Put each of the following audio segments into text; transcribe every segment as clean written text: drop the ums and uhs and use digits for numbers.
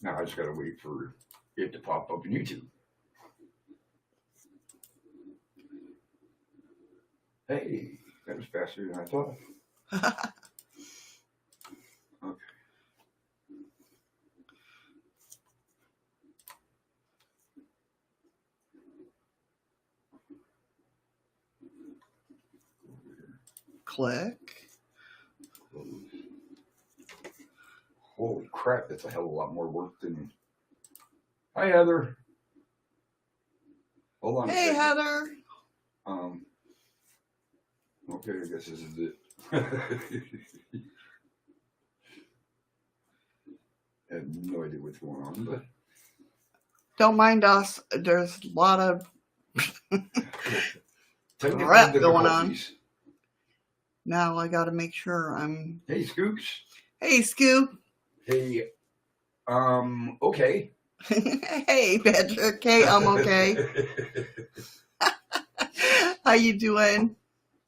Now I just gotta wait for it to pop up in YouTube. Hey, that was faster than I thought. Okay. Click. Holy crap, that's a hell of a lot more work than... Hi, Heather. Hold on a Hey, second. Heather. Okay, I guess this is it. I have no idea what's going on, but... Don't mind us. There's a lot of Technical crap going on. difficulties. Now I got to make sure I'm... Hey, Scoops. Hey, Scoop. Hey, okay. Hey, Patrick. Hey, I'm okay. How you doing?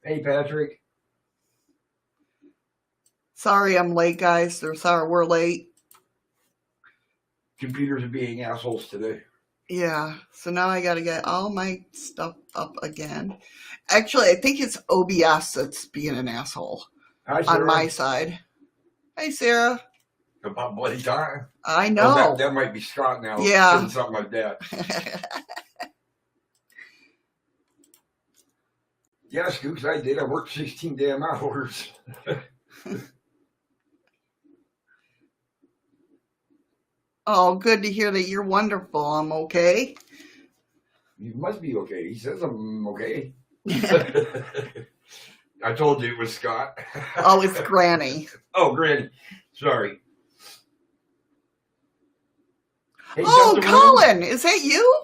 Hey, Patrick. Sorry I'm late, guys. Sorry we're late. Computers are being assholes today. Yeah, so now I got to get all my stuff up again. Actually, I think it's OBS that's being an asshole. Hi, Sarah. On my side. Hey, Sarah. About bloody time. I know. Oh, that might be Scott now. Yeah. Saying something like that. Yeah, Scoops, I did. I worked 16 damn hours. Oh, good to hear that you're wonderful. I'm okay. You must be okay. He says I'm okay. I told you it was Scott. Oh, it's Granny. Oh, Granny. Sorry. Hey, Oh, Colin, is that you?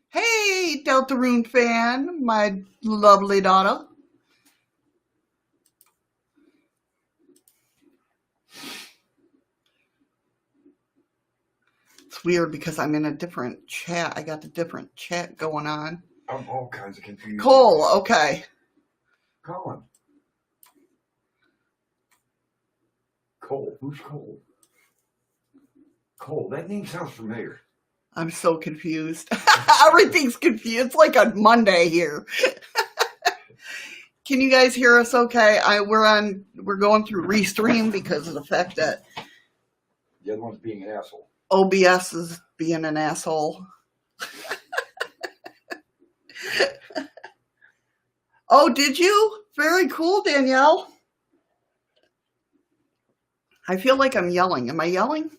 Hey, Deltarune fan, my lovely daughter. It's weird because I'm in a different chat. I got a different chat going on. I'm all kinds of confused. Cole, okay. Colin. Cole. Who's Cole? Cole. That name sounds familiar. I'm so confused. Everything's confused. It's like a Monday here. Can you guys hear us okay? We're going through Restream because of the fact that The other one's being an asshole. OBS is being an asshole. Oh, did you? Very cool, Danielle. I feel like I'm yelling. Am I yelling?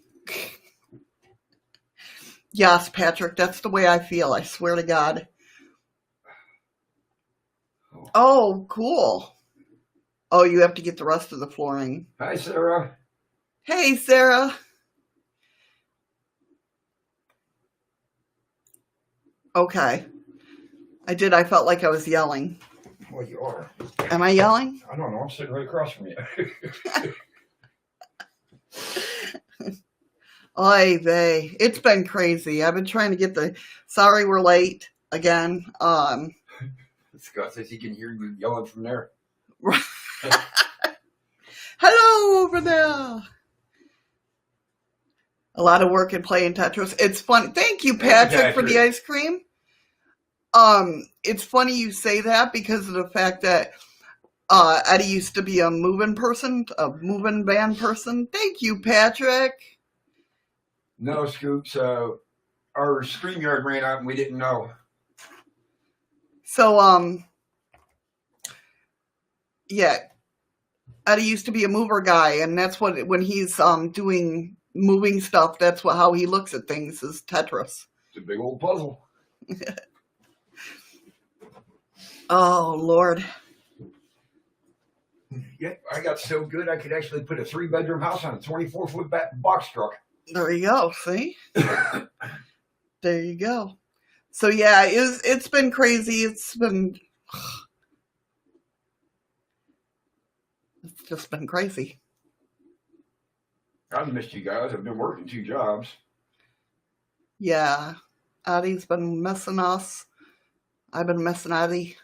Yes, Patrick, that's the way I feel. I swear to God. Oh, cool. Oh, you have to get the rest of the flooring. Hi, Sarah. Hey, Sarah. Okay. I felt like I was yelling. Well, you are. Am I yelling? I don't know. I'm sitting right across from you. Oy vey. It's been crazy. I've been trying to get sorry we're late again. Scott says he can hear you yelling from there. Hello over there. A lot of work in playing Tetris. It's fun. Thank you, Patrick, for the ice cream. It's funny you say that because of the fact that Eddie used to be a moving band person. Thank you, Patrick. No, Scoops. Our StreamYard ran out and we didn't know. So, yeah, Eddie used to be a mover guy, and that's when he's doing moving stuff, that's how he looks at things, is Tetris. It's a big old puzzle. Oh, Lord. Yeah, I got so good I could actually put a 3-bedroom house on a 24-foot box truck. There you go. See? There you go. So, yeah, it's been crazy. It's just been crazy. I've missed you guys. I've been working 2 jobs. Yeah. Addie's been missing us. I've been missing Addie.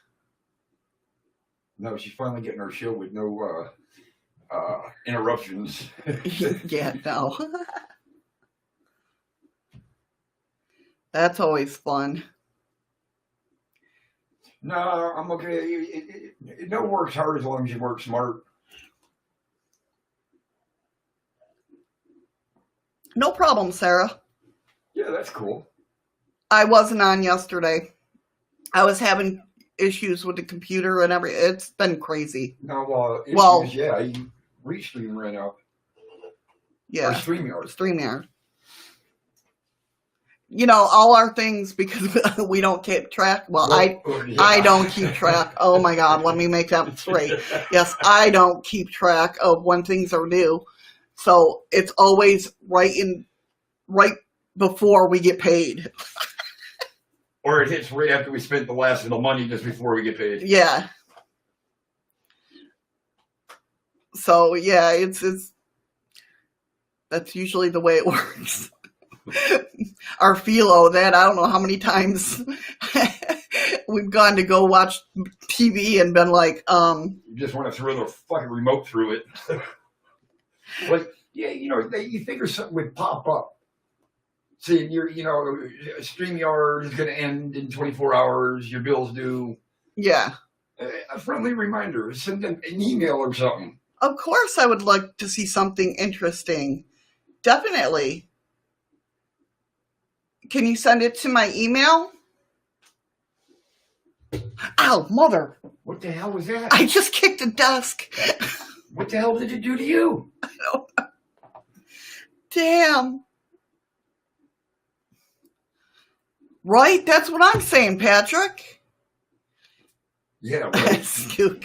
No, she's finally getting her show with no interruptions. Yeah, no. That's always fun. No, I'm okay. It don't work hard as long as you work smart. No problem, Sarah. Yeah, that's cool. I wasn't on yesterday. I was having issues with the computer and everything. It's been crazy. No, issues, Well, yeah, Restream ran out. Yeah. Or StreamYard. StreamYard. You know, all our things, because we don't keep track. Well, yeah. I don't keep track. Oh my God, let me make that straight. Yes, I don't keep track of when things are due. So it's always right before we get paid. Or it hits right after we spent the last of the money just before we get paid. Yeah. So yeah, it's that's usually the way it works. Our philo, that I don't know how many times we've gone to go watch TV and been like, You just want to throw the fucking remote through it. Like, yeah, you figure something would pop up. See, StreamYard is going to end in 24 hours. Your bill's due. Yeah. A friendly reminder. Send an email or something. Of course I would like to see something interesting. Definitely. Can you send it to my email? Ow, mother. What the hell was that? I just kicked a desk. What the hell did it do to you? I don't know. Damn. Right? That's what I'm saying, Patrick. Yeah, right. Skook.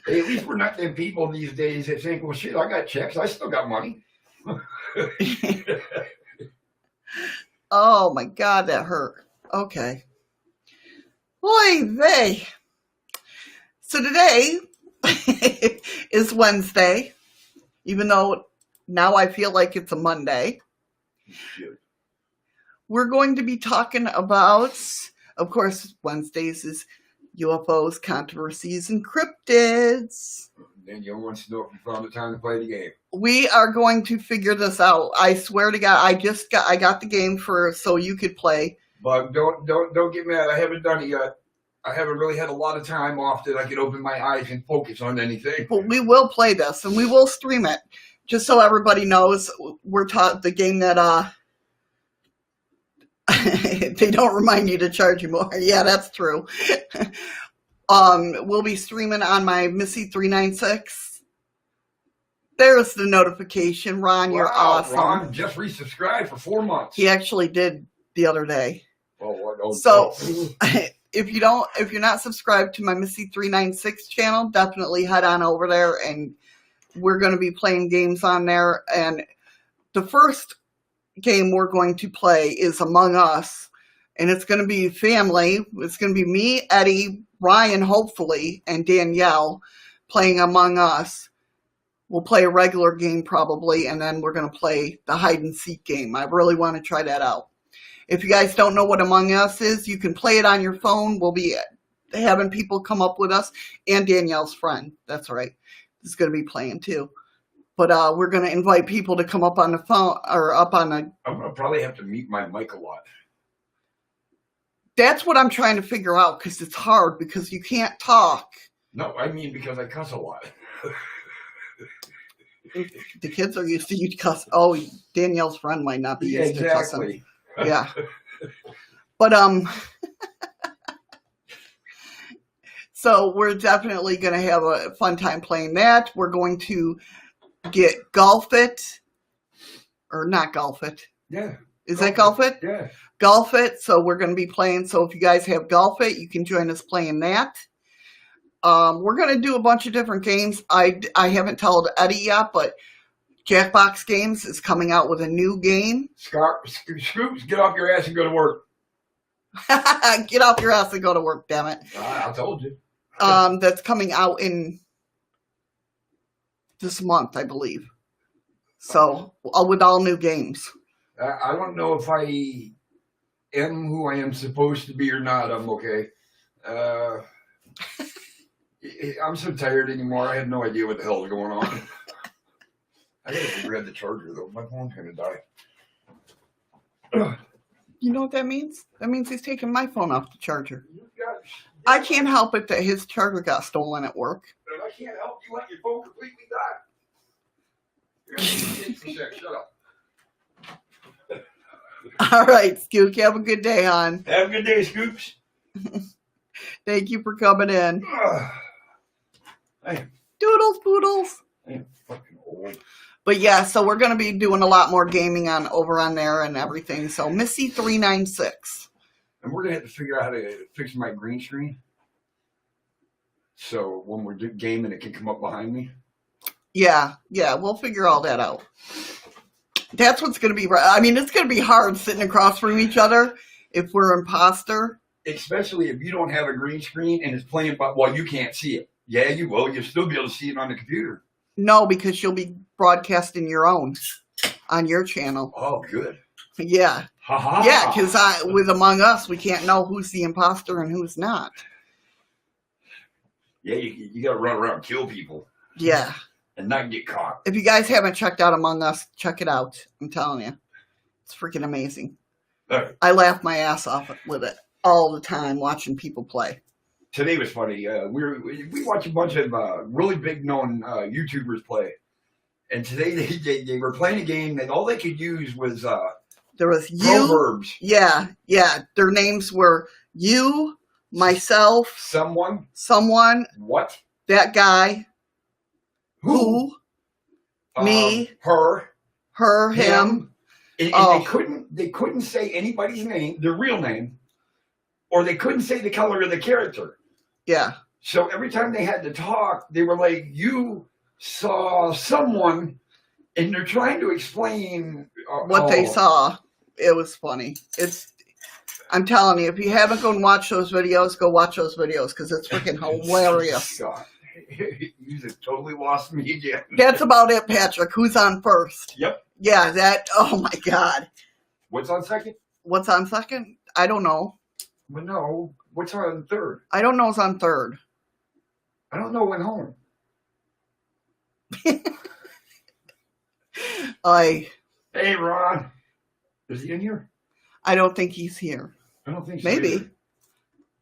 Hey, at least we're not them people these days that think, well, shit, I got checks. I still got money. Oh, my God, that hurt. Okay. Boy, vey. So today is Wednesday, even though now I feel like it's a Monday. Shit. We're going to be talking about, of course, Wednesdays is UFOs, controversies, and cryptids. Danielle wants to know if you found the time to play the game. We are going to figure this out. I swear to God, I got the game so you could play. But don't get mad. I haven't done it yet. I haven't really had a lot of time off that I could open my eyes and focus on anything. But we will play this and we will stream it, just so everybody knows. We're taught the game that they don't remind you to charge you more. Yeah, that's true. We'll be streaming on my Missy 396. There's the notification. Ron, you're awesome. Ron just resubscribed for 4 months. He actually did the other day. Oh, so if you're not subscribed to my Missy 396 channel, definitely head on over there, and we're going to be playing games on there. And the first game we're going to play is Among Us, and it's going to be family. It's going to be me, Eddie, Ryan, hopefully, and Danielle playing Among Us. We'll play a regular game probably, and then we're going to play the hide and seek game. I really want to try that out. If you guys don't know what Among Us is, you can play it on your phone. We'll be having people come up with us, and Danielle's friend. That's right. Is going to be playing too. But we're going to invite people to come up on the phone or up on the... I'm going to probably have to mute my mic a lot. That's what I'm trying to figure out, because it's hard, because you can't talk. No, I mean because I cuss a lot. The kids are used to you cuss. Oh, Danielle's friend might not be used to cussing. Yeah. But, so we're definitely going to have a fun time playing that. We're going to get Golf It, or not Golf It. Yeah. Is that Golf It? Yeah. Golf It. So we're going to be playing. So if you guys have Golf It, you can join us playing that. We're going to do a bunch of different games. I haven't told Eddie yet, but Jackbox Games is coming out with a new game. Scoops, get off your ass and go to work. Get off your ass and go to work, damn it. I told you. That's coming out in this month, I believe. So, with all new games. I don't know if I am who I am supposed to be or not. I'm okay. I'm so tired anymore. I have no idea what the hell is going on. I gotta grab the charger though. My phone's gonna die. You know what that means? That means he's taking my phone off the charger. I can't help it that his charger got stolen at work. And I can't help you let your phone completely die. Shut up. All right, Scoop. Have a good day, hon. Have a good day, Scoops. Thank you for coming in. I Doodles, poodles. am fucking old. But yeah, so we're going to be doing a lot more gaming over on there and everything. So Missy396. And we're gonna have to figure out how to fix my green screen. So when we're gaming, it can come up behind me. Yeah, we'll figure all that out. That's what's going to be. I mean, it's going to be hard sitting across from each other if we're imposter. Especially if you don't have a green screen and it's playing, but well, you can't see it. Yeah, you will. You'll still be able to see it on the computer. No, because you'll be broadcasting your own on your channel. Oh, good. Yeah. Ha-ha. Yeah, because with Among Us, we can't know who's the imposter and who's not. Yeah, you got to run around and kill people. Yeah. And not get caught. If you guys haven't checked out Among Us, check it out. I'm telling you. It's freaking amazing. Right. I laugh my ass off with it all the time watching people play. Today was funny. We watch a bunch of really big known YouTubers play. And today they were playing a game that all they could use was there was you. proverbs. Yeah. Their names were you, myself, someone, what, that guy, who, me, her, him. And they couldn't say anybody's name, their real name, or they couldn't say the color of the character. Yeah. So every time they had to talk, they were like, you saw someone, and they're trying to explain what they saw. It was funny. I'm telling you, if you haven't gone watch those videos, go watch those videos because it's freaking hilarious. God. You just totally lost me again. That's about it, Patrick. Who's on first? Yep. Yeah, oh my God. What's on second? What's on second? I don't know. Well, no. What's on third? I don't know what's on third. I don't know when home. Hey, Ron. Is he in here? I don't think he's here. I don't think so. Maybe. Either.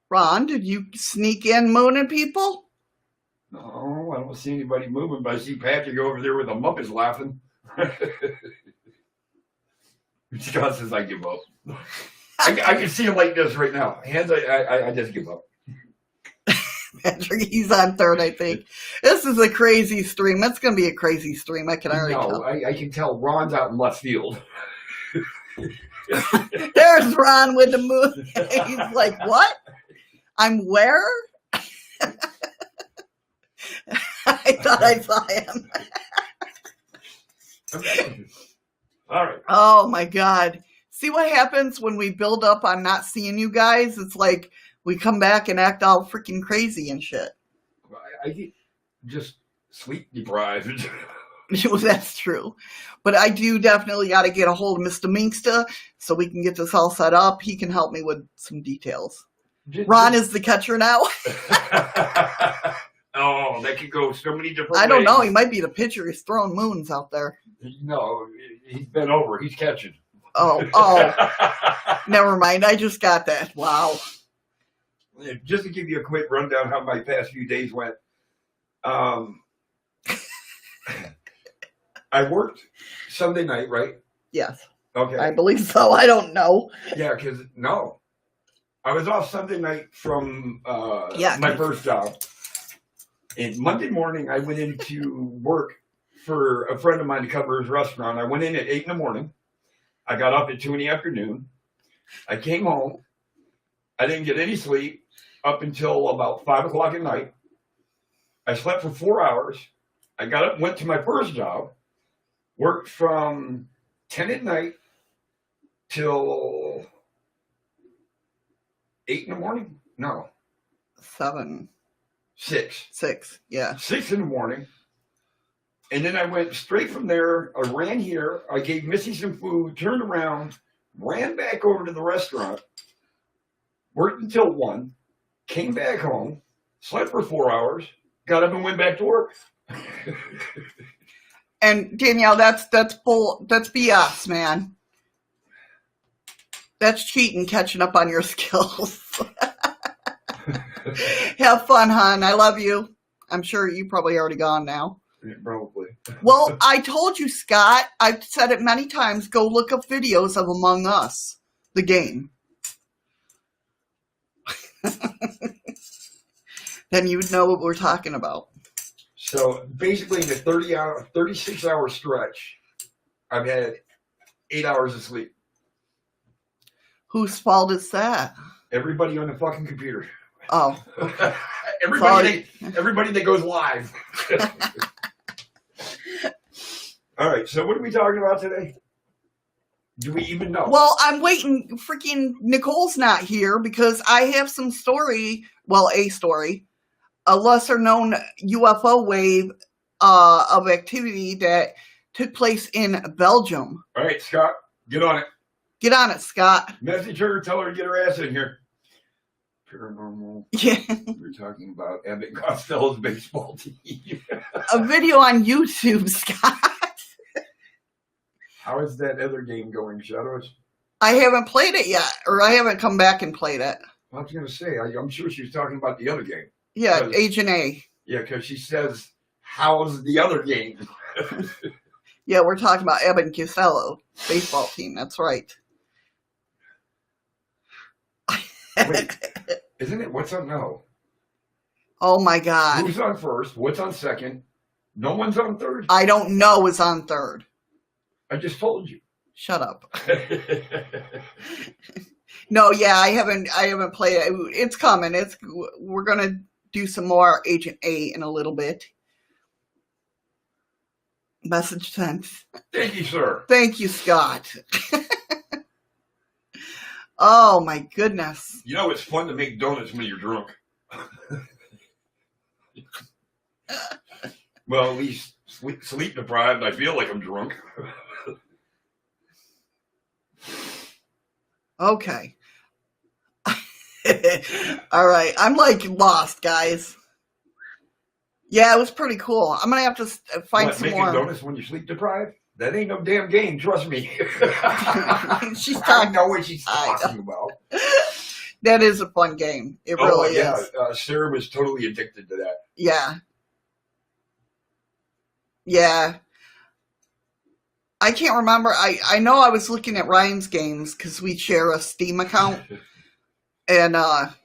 Ron, did you sneak in mooning people? No, I don't see anybody moving, but I see Patrick over there with the Muppets laughing. Scott says, I give up. I can see him like this right now. Hands, I just give up. Patrick, he's on third, I think. This is a crazy stream. It's going to be a crazy stream. I can already tell. I can tell Ron's out in left field. There's Ron with the moon. He's like, what? I'm where? I thought I saw him. All right. Oh, my God. See what happens when we build up on not seeing you guys? It's like we come back and act all freaking crazy and shit. I get just sleep deprived. That's true. But I do definitely got to get a hold of Mr. Minksta so we can get this all set up. He can help me with some details. Ron is the catcher now. Oh, that could go so many different ways. I don't know. He might be the pitcher. He's throwing moons out there. No, he's bent over. He's catching. Oh. Never mind. I just got that. Wow. Just to give you a quick rundown how my past few days went. I worked Sunday night, right? Yes. Okay. I believe so. I don't know. Yeah, because I was off Sunday night from my first job. And Monday morning, I went into work for a friend of mine to cover his restaurant. I went in at 8 in the morning. I got up at 2 in the afternoon. I came home. I didn't get any sleep up until about 5 o'clock at night. I slept for 4 hours. I got up, went to my first job, worked from 10 at night till 8 in the morning. No. 7. 6. 6, yeah. 6 in the morning. And then I went straight from there. I ran here. I gave Missy some food, turned around, ran back over to the restaurant, worked until 1, came back home, slept for 4 hours, got up and went back to work. And Danielle, that's bull. That's BS, man. That's cheating, catching up on your skills. Have fun, hon. I love you. I'm sure you probably already gone now. Yeah, probably. Well, I told you, Scott. I've said it many times. Go look up videos of Among Us, the game. Then you would know what we're talking about. So basically, in a 36-hour stretch, I've had 8 hours of sleep. Whose fault is that? Everybody on the fucking computer. Oh. everybody that goes live. All right, so what are we talking about today? Do we even know? Well, I'm waiting. Freaking Nicole's not here because I have some story. Well, a story. A lesser-known UFO wave of activity that took place in Belgium. All right, Scott, get on it. Get on it, Scott. Message her, tell her to get her ass in here. Paranormal. Yeah. We're talking about Abbott and Costello's baseball team. A video on YouTube, Scott. How is that other game going, Shadows? I haven't played it yet, or I haven't come back and played it. I was going to say, I'm sure she's talking about the other game. Yeah, Agent A. Yeah, because she says, how's the other game? Yeah, we're talking about Abbott and Costello baseball team. That's right. Wait, isn't it? What's on? No. Oh my God. Who's on first? What's on second? No one's on third? I don't know is on third. I just told you. Shut up. No, yeah, I haven't played it. It's coming. We're gonna do some more Agent A in a little bit. Message sent. Thank you, sir. Thank you, Scott. Oh my goodness. You know it's fun to make donuts when you're drunk. Well, at least sleep deprived. I feel like I'm drunk. Okay. All right. I'm like lost, guys. Yeah, it was pretty cool. I'm going to have to find some more. Making donuts when you sleep deprived? That ain't no damn game, trust me. I know what she's talking about. That is a fun game. It really is. Sarah was totally addicted to that. Yeah. Yeah. I can't remember. I know I was looking at Ryan's games because we share a Steam account. And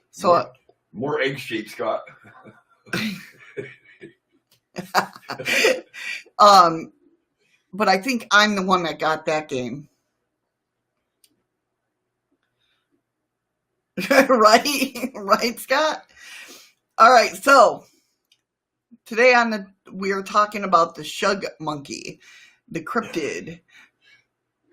so... More egg shapes, Scott. But I think I'm the one that got that game. Right, Scott? All right, so today we are talking about the Shug Monkey, the cryptid.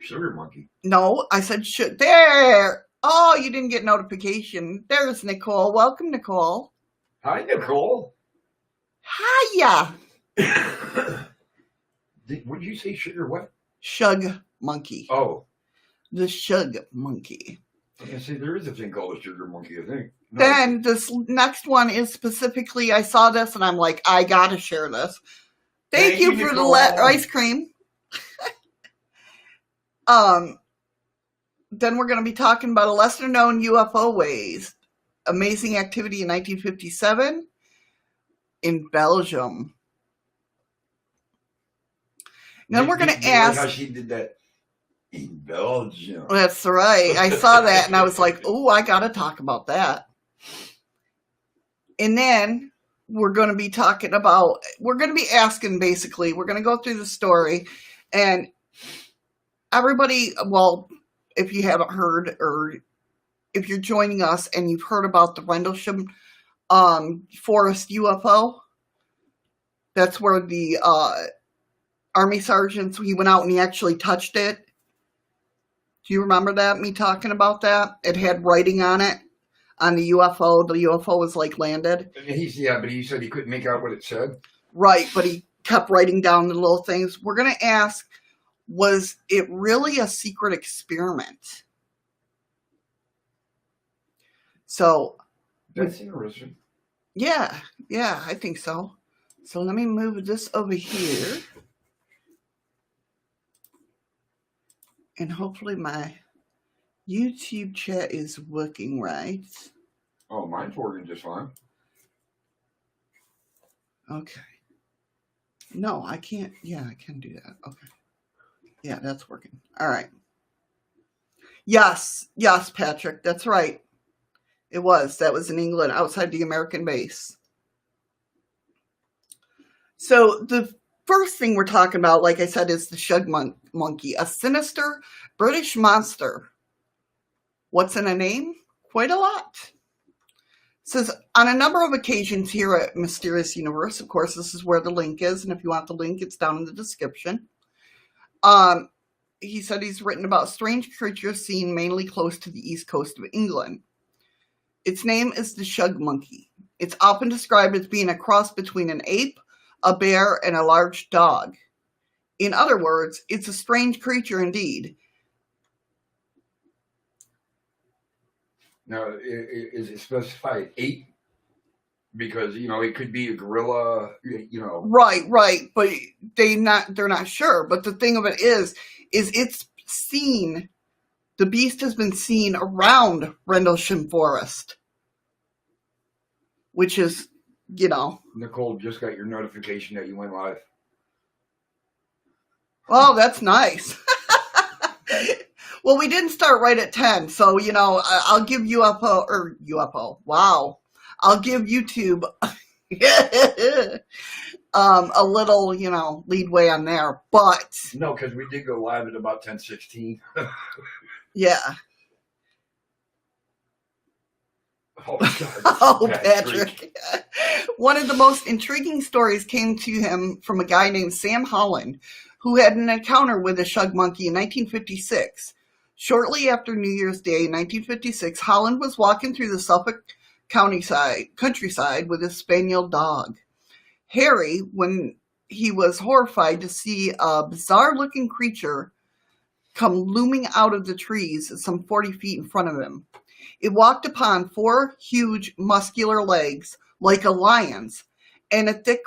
Sugar Monkey. No, I said there. Oh, you didn't get notification. There's Nicole. Welcome, Nicole. Hi, Nicole. Hiya. What did you say, sugar what? Shug Monkey. Oh. The Shug Monkey. I say there is a thing called a sugar monkey, I think. No. Then this next one is specifically, I saw this and I'm like, I gotta share this. Thank you for Nicole. the ice cream. Then we're going to be talking about a lesser-known UFO wave. Amazing activity in 1957 in Belgium. Then we're going to ask... How she did that in Belgium. That's right. I saw that and I was like, oh, I got to talk about that. And then we're going to be talking about... We're going to be asking, basically. We're going to go through the story. And everybody... Well... If you haven't heard, or if you're joining us and you've heard about the Rendlesham Forest UFO, that's where the Army sergeants, he went out and he actually touched it. Do you remember that, me talking about that? It had writing on it, on the UFO. The UFO was like landed. But he said he couldn't make out what it said. Right, but he kept writing down the little things. We're going to ask, was it really a secret experiment? So that's interesting. Yeah, I think so. So let me move this over here. And hopefully my YouTube chat is working right. Oh, mine's working just fine. Okay. No, I can't. Yeah, I can do that. Okay. Yeah, that's working. All right. Yes, Patrick, that's right. It was. That was in England, outside the American base. So the first thing we're talking about, like I said, is the Shug Monkey, a sinister British monster. What's in a name? Quite a lot. It says, on a number of occasions here at Mysterious Universe, of course, this is where the link is, and if you want the link, it's down in the description. He said he's written about strange creatures seen mainly close to the east coast of England. Its name is the Shug Monkey. It's often described as being a cross between an ape, a bear, and a large dog. In other words, it's a strange creature indeed. Now, is it specified ape? Because, it could be a gorilla, Right, but they're not sure. But the thing of it is it's seen, the beast has been seen around Rendlesham Forest. Which is, Nicole just got your notification that you went live. Oh, that's nice. Well, we didn't start right at 10, so, I'll give UFO. Wow. I'll give YouTube a little, leadway on there, but... No, because we did go live at about 10:16. Yeah. Oh, God. Oh, Patrick. One of the most intriguing stories came to him from a guy named Sam Holland, who had an encounter with a Shug Monkey in 1956. Shortly after New Year's Day in 1956, Holland was walking through the Suffolk countryside with his spaniel dog, Harry, when he was horrified to see a bizarre-looking creature come looming out of the trees some 40 feet in front of him. It walked upon 4 huge, muscular legs, like a lion's, and a thick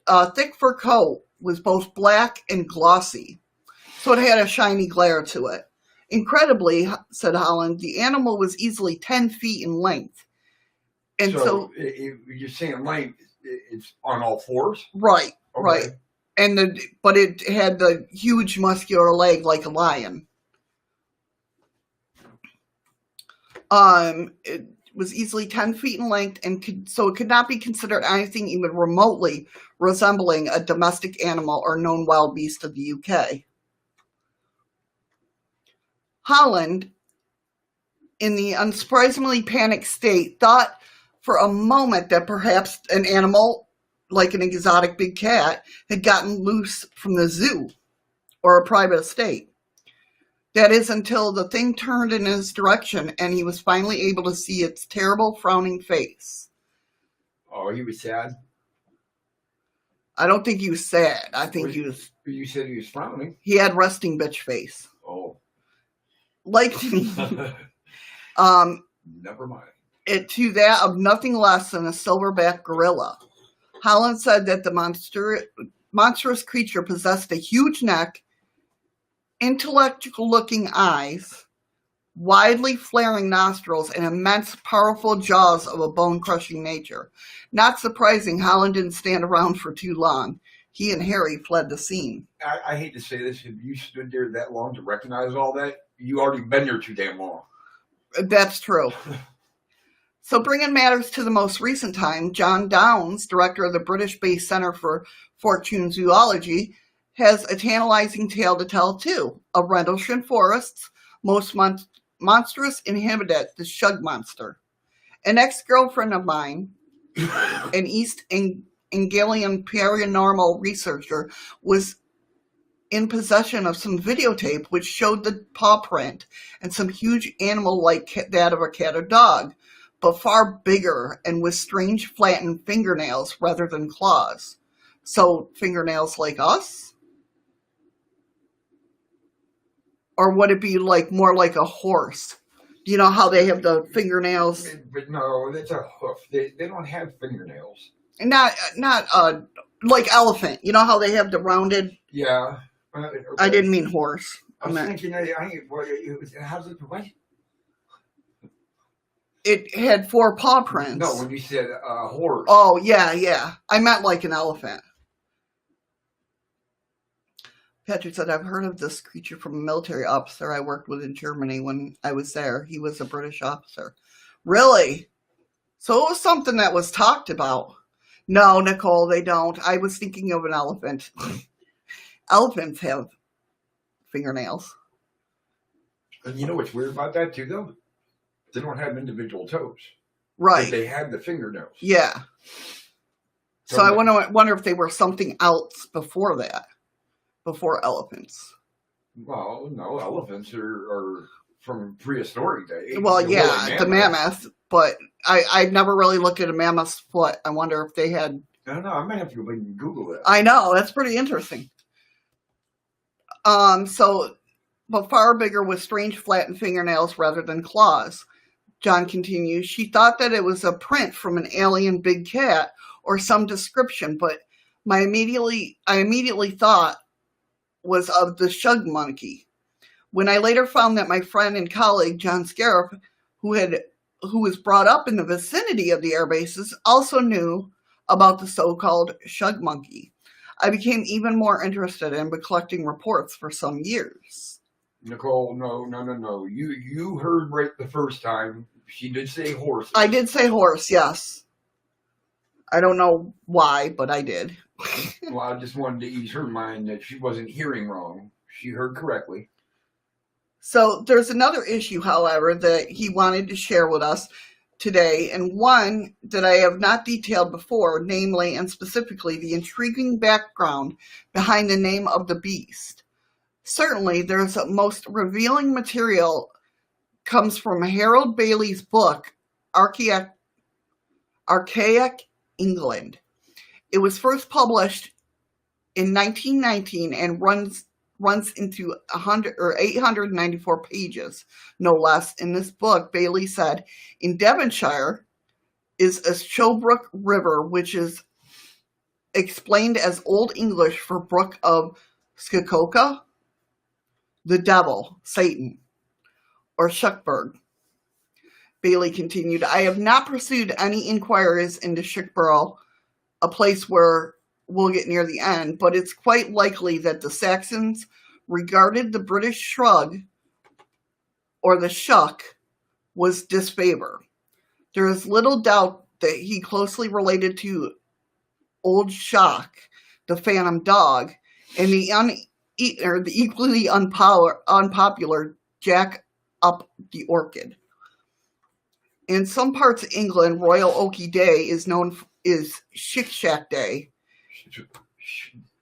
fur coat was both black and glossy, so it had a shiny glare to it. Incredibly, said Holland, the animal was easily 10 feet in length. And so you're saying length, it's on all fours? Right, okay. Right. But it had the huge muscular leg like a lion. It was easily 10 feet in length, and so it could not be considered anything even remotely resembling a domestic animal or known wild beast of the UK. Holland, in the unsurprisingly panicked state, thought for a moment that perhaps an animal, like an exotic big cat, had gotten loose from the zoo or a private estate. That is until the thing turned in his direction and he was finally able to see its terrible frowning face. Oh, he was sad? I don't think he was sad. I think he was... You said he was frowning. He had resting bitch face. Oh. Like me. Never mind. It to that of nothing less than a silverback gorilla. Holland said that the monstrous creature possessed a huge neck, intellectual-looking eyes, widely flaring nostrils, and immense, powerful jaws of a bone-crushing nature. Not surprising, Holland didn't stand around for too long. He and Harry fled the scene. I hate to say this, if you stood there that long to recognize all that, you already been there too damn long. That's true. So bringing matters to the most recent time, John Downes, director of the British-based Centre for Fortean Zoology, has a tantalizing tale to tell too, of Rendlesham Forest's most monstrous inhabitant, the Shug Monster. An ex-girlfriend of mine, an East Anglian paranormal researcher, was in possession of some videotape which showed the paw print and some huge animal like that of a cat or dog, but far bigger and with strange flattened fingernails rather than claws. So fingernails like us? Or would it be more like a horse? You know how they have the fingernails? But no, that's a hoof. They don't have fingernails. Not Like elephant. You know how they have the rounded... Yeah. I didn't mean horse. I was thinking, how's it, what? It had 4 paw prints. No, when you said horse. Oh, yeah. I meant like an elephant. Patrick said, I've heard of this creature from a military officer I worked with in Germany when I was there. He was a British officer. Really? So it was something that was talked about. No, Nicole, they don't. I was thinking of an elephant. Elephants have fingernails. And you know what's weird about that too, though? They don't have individual toes. Right. But they have the fingernails. Yeah. So I wonder if they were something else before that. Before elephants. Well, no, elephants are from prehistoric days. Well, yeah, the mammoth. But I've never really looked at a mammoth's foot. I wonder if they had... I don't know. I might have to go back and Google that. I know. That's pretty interesting. But far bigger with strange flattened fingernails rather than claws. John continues, she thought that it was a print from an alien big cat or some description, but I immediately thought was of the Shug Monkey. When I later found that my friend and colleague, John Scarif, who was brought up in the vicinity of the air bases, also knew about the so-called Shug Monkey, I became even more interested in collecting reports for some years. Nicole, no. You heard right the first time. She did say horse. I did say horse, yes. I don't know why, but I did. Well, I just wanted to ease her mind that she wasn't hearing wrong. She heard correctly. So there's another issue, however, that he wanted to share with us today, and one that I have not detailed before, namely and specifically the intriguing background behind the name of the beast. Certainly, there's a most revealing material comes from Harold Bailey's book, Archaic England. It was first published in 1919 and runs into 894 pages, no less. In this book, Bailey said, in Devonshire is a Showbrook River, which is explained as Old English for Brook of Skakoka, the devil, Satan, or Shuckburg. Bailey continued, I have not pursued any inquiries into Shuckborough, a place where we'll get near the end, but it's quite likely that the Saxons regarded the British shrug, or the shuck, was disfavor. There is little doubt that he closely related to Old Shock, the phantom dog, and the equally unpopular Jack Up the Orchid. In some parts of England, Royal Oaky Day is known is Shick Shack Day.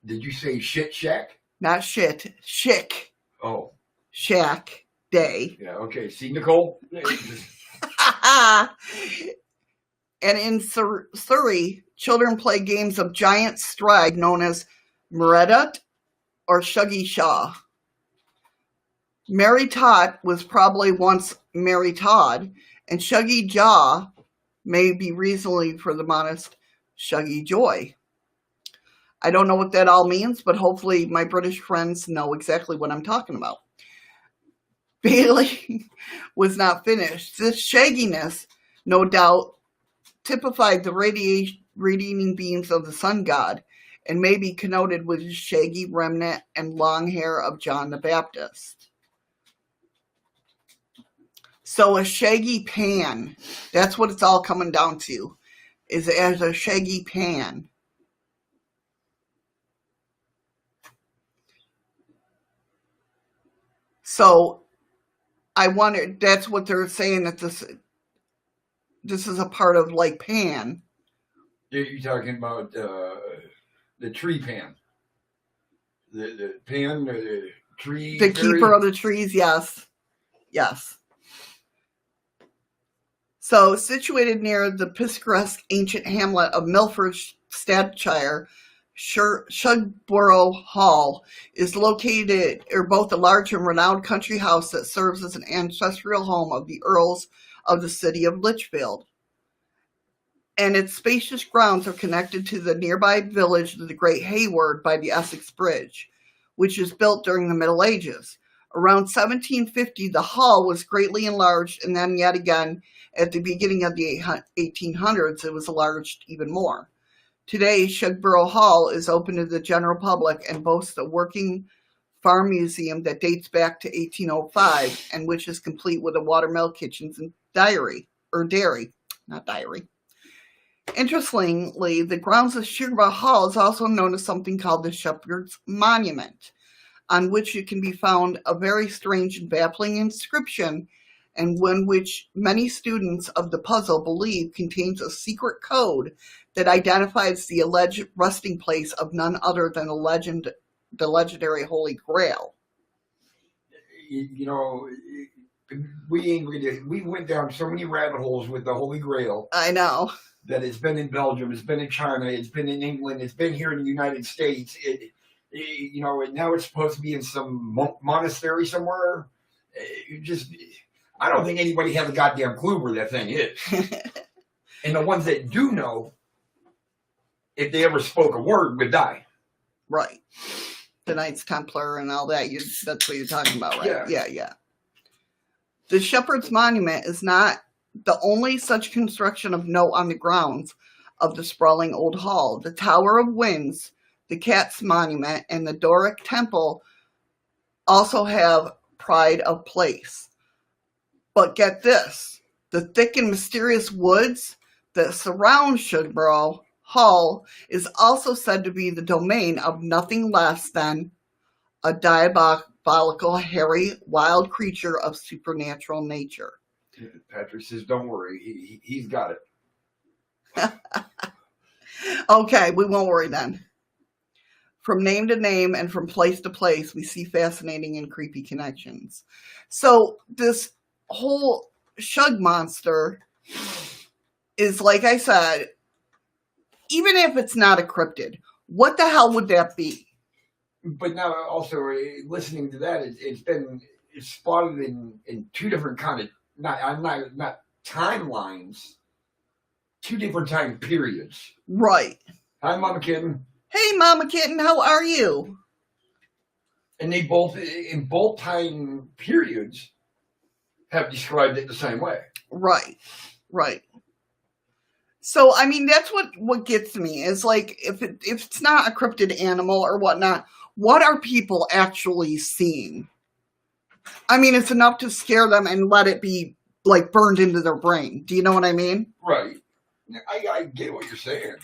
Did you say shit shack? Not shit, shick. Oh. Shack Day. Yeah, okay. See, Nicole? And in Surrey, children play games of giant stride known as Meredith or Shuggy Shaw. Mary Todd was probably once Mary Todd, and Shuggy Jaw may be reasonably for the modest Shuggy Joy. I don't know what that all means, but hopefully my British friends know exactly what I'm talking about. Bailey was not finished. This shagginess, no doubt, typified the radiating beams of the sun god, and may be connoted with his shaggy remnant and long hair of John the Baptist. So a shaggy pan, that's what it's all coming down to, is as a shaggy pan. So I wonder, that's what they're saying, that this is a part of like Pan. You're talking about the tree pan. The pan, the tree. The keeper of the trees, yes. Yes. So, situated near the picturesque ancient hamlet of Milford, Staffordshire, Shugborough Hall is located, both a large and renowned country house that serves as an ancestral home of the Earls of the city of Lichfield. and its spacious grounds are connected to the nearby village of the Great Hayward by the Essex Bridge, which was built during the Middle Ages. Around 1750, the hall was greatly enlarged, and then yet again, at the beginning of the 1800s, it was enlarged even more. Today, Shugborough Hall is open to the general public and boasts a working farm museum that dates back to 1805 and which is complete with a watermill, kitchens, and dairy. Interestingly, the grounds of Shugborough Hall is also known as something called the Shepherd's Monument, on which it can be found a very strange and baffling inscription, and one which many students of the puzzle believe contains a secret code that identifies the alleged resting place of none other than the legendary Holy Grail. You know, we went down so many rabbit holes with the Holy Grail. I know. That it's been in Belgium, it's been in China, it's been in England, it's been here in the United States. You know, and now it's supposed to be in some monastery somewhere. I don't think anybody has a goddamn clue where that thing is. And the ones that do know, if they ever spoke a word, would die. Right. The Knights Templar and all that. That's what you're talking about, right? Yeah. The Shepherd's Monument is not the only such construction of note on the grounds of the sprawling old hall. The Tower of Winds, the Cat's Monument, and the Doric Temple also have pride of place. But get this, the thick and mysterious woods that surround Shugborough Hall is also said to be the domain of nothing less than a diabolical, hairy, wild creature of supernatural nature. Patrick says, don't worry, he's got it. Okay, we won't worry then. From name to name and from place to place, we see fascinating and creepy connections. So this whole Shug monster is, like I said, even if it's not a cryptid, what the hell would that be? But now also listening to that, it's spotted in two different kind of not timelines, two different time periods. Right. Hi, Mama Kitten. Hey, Mama Kitten, how are you? And they both, in both time periods, have described it the same way. Right. So, I mean, that's what gets me is like, if it's not a cryptid animal or whatnot, what are people actually seeing? I mean, it's enough to scare them and let it be like burned into their brain. Do you know what I mean? Right. I get what you're saying.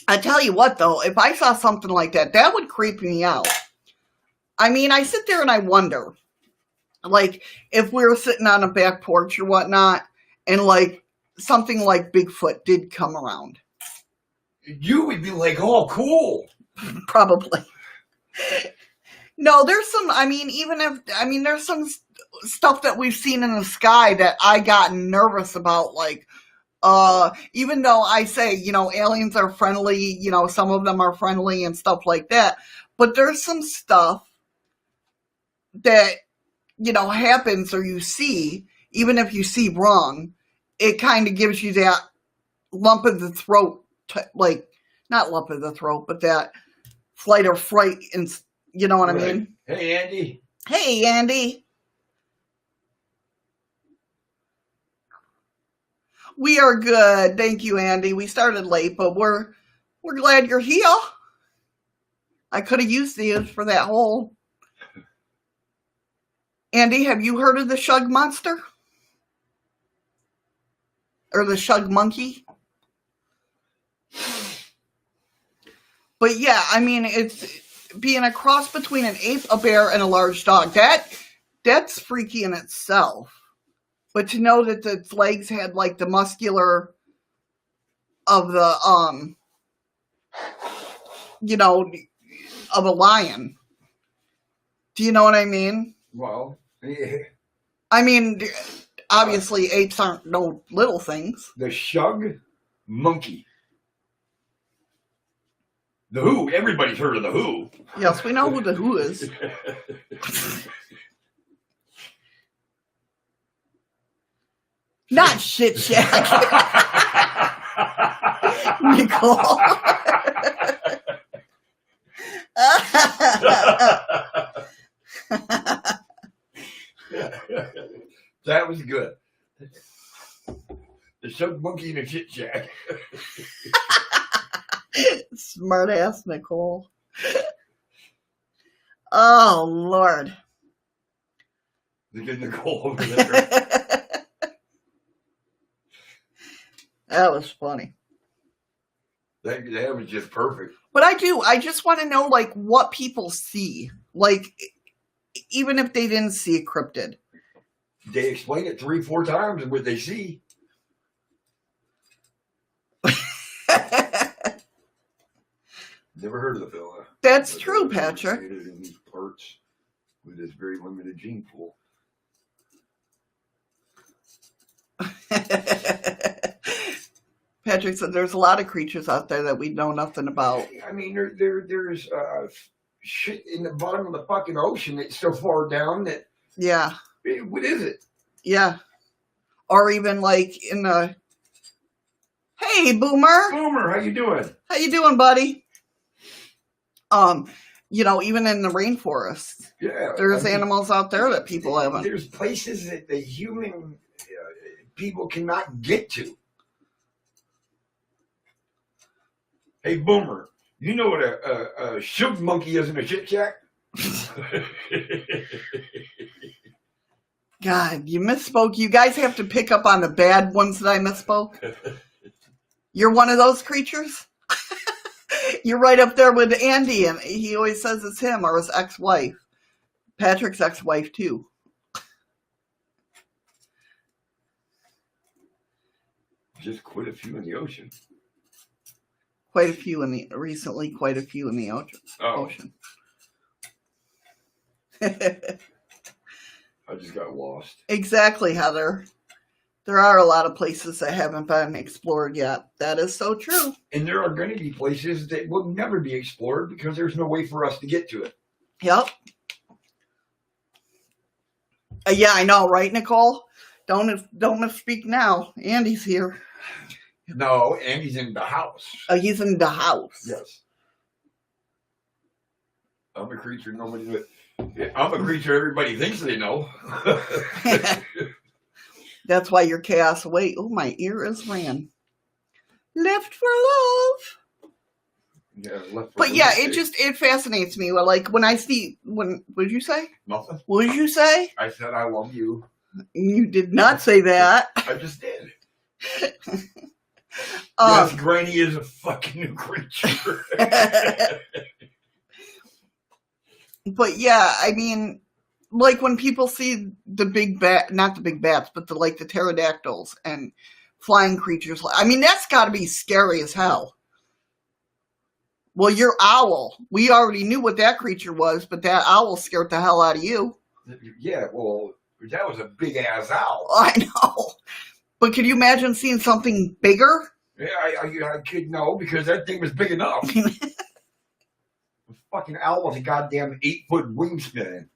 I tell you what, though, if I saw something like that, that would creep me out. I mean, I sit there and I wonder, like, if we were sitting on a back porch or whatnot, and like something like Bigfoot did come around. You would be like, oh, cool. Probably. No, there's some, there's some stuff that we've seen in the sky that I got nervous about, like, even though I say, aliens are friendly, some of them are friendly and stuff like that, but there's some stuff that, happens or you see, even if you see wrong, it kind of gives you that lump in the throat, not lump in the throat, but that flight or fright, and you know what I mean? Hey, Andy. Hey, Andy. We are good. Thank you, Andy. We started late, but we're glad you're here. I could have used these for that hole. Andy, have you heard of the Shug monster? Or the Shug Monkey? But yeah, I mean, it's being a cross between an ape, a bear, and a large dog. That's freaky in itself. But to know that its legs had like the muscular of the, of a lion. Do you know what I mean? Well, yeah. I mean, obviously apes aren't no little things. The Shug Monkey. The Who. Everybody's heard of The Who. Yes, we know who The Who is. Not shit shack. Nicole. That was good. The Shug Monkey in a shit shack. Smart ass Nicole. Oh Lord. Look at Nicole over there. That was funny. That was just perfect. But I just want to know, like, what people see. Like, even if they didn't see a cryptid. They explain it 3-4 times what they see. Never heard of the fella. That's true, Patrick. In these parts with this very limited gene pool. Patrick said there's a lot of creatures out there that we know nothing about. I mean, there's shit in the bottom of the fucking ocean that's so far down that. Yeah. What is it? Yeah. Or even like in the. Hey, Boomer. Boomer, how you doing? How you doing, buddy? You know, even in the rainforest. Yeah. There's animals out there that people haven't. There's places that the human people cannot get to. Hey, Boomer, you know what a Shug Monkey is in a shit shack? God, you misspoke. You guys have to pick up on the bad ones that I misspoke. You're one of those creatures? You're right up there with Andy, and he always says it's him or his ex-wife. Patrick's ex-wife, too. Just quite a few in the ocean. Quite a few in the ocean. I just got lost. Exactly, Heather. There are a lot of places that haven't been explored yet. That is so true. And there are going to be places that will never be explored because there's no way for us to get to it. Yep. Yeah, I know, right, Nicole? Don't misspeak now. Andy's here. No, Andy's in the house. Oh, he's in the house. Yes. I'm a creature nobody knows. I'm a creature everybody thinks they know. That's why you're chaos away. Oh, my ear is ringing. Left for love. Yeah, left for but yeah, it fascinates me. Like when I see what did you say? Nothing. What did you say? I said I love you. You did not say that. I just did. Yes, Granny is a fucking new creature. But yeah, I mean, like when people see the big not the big bats, but the pterodactyls and flying creatures. I mean, that's got to be scary as hell. Well, your owl. We already knew what that creature was, but that owl scared the hell out of you. Yeah, well, that was a big ass owl. I know. But could you imagine seeing something bigger? Yeah, I could know because that thing was big enough. The fucking owl was a goddamn 8-foot wingspan.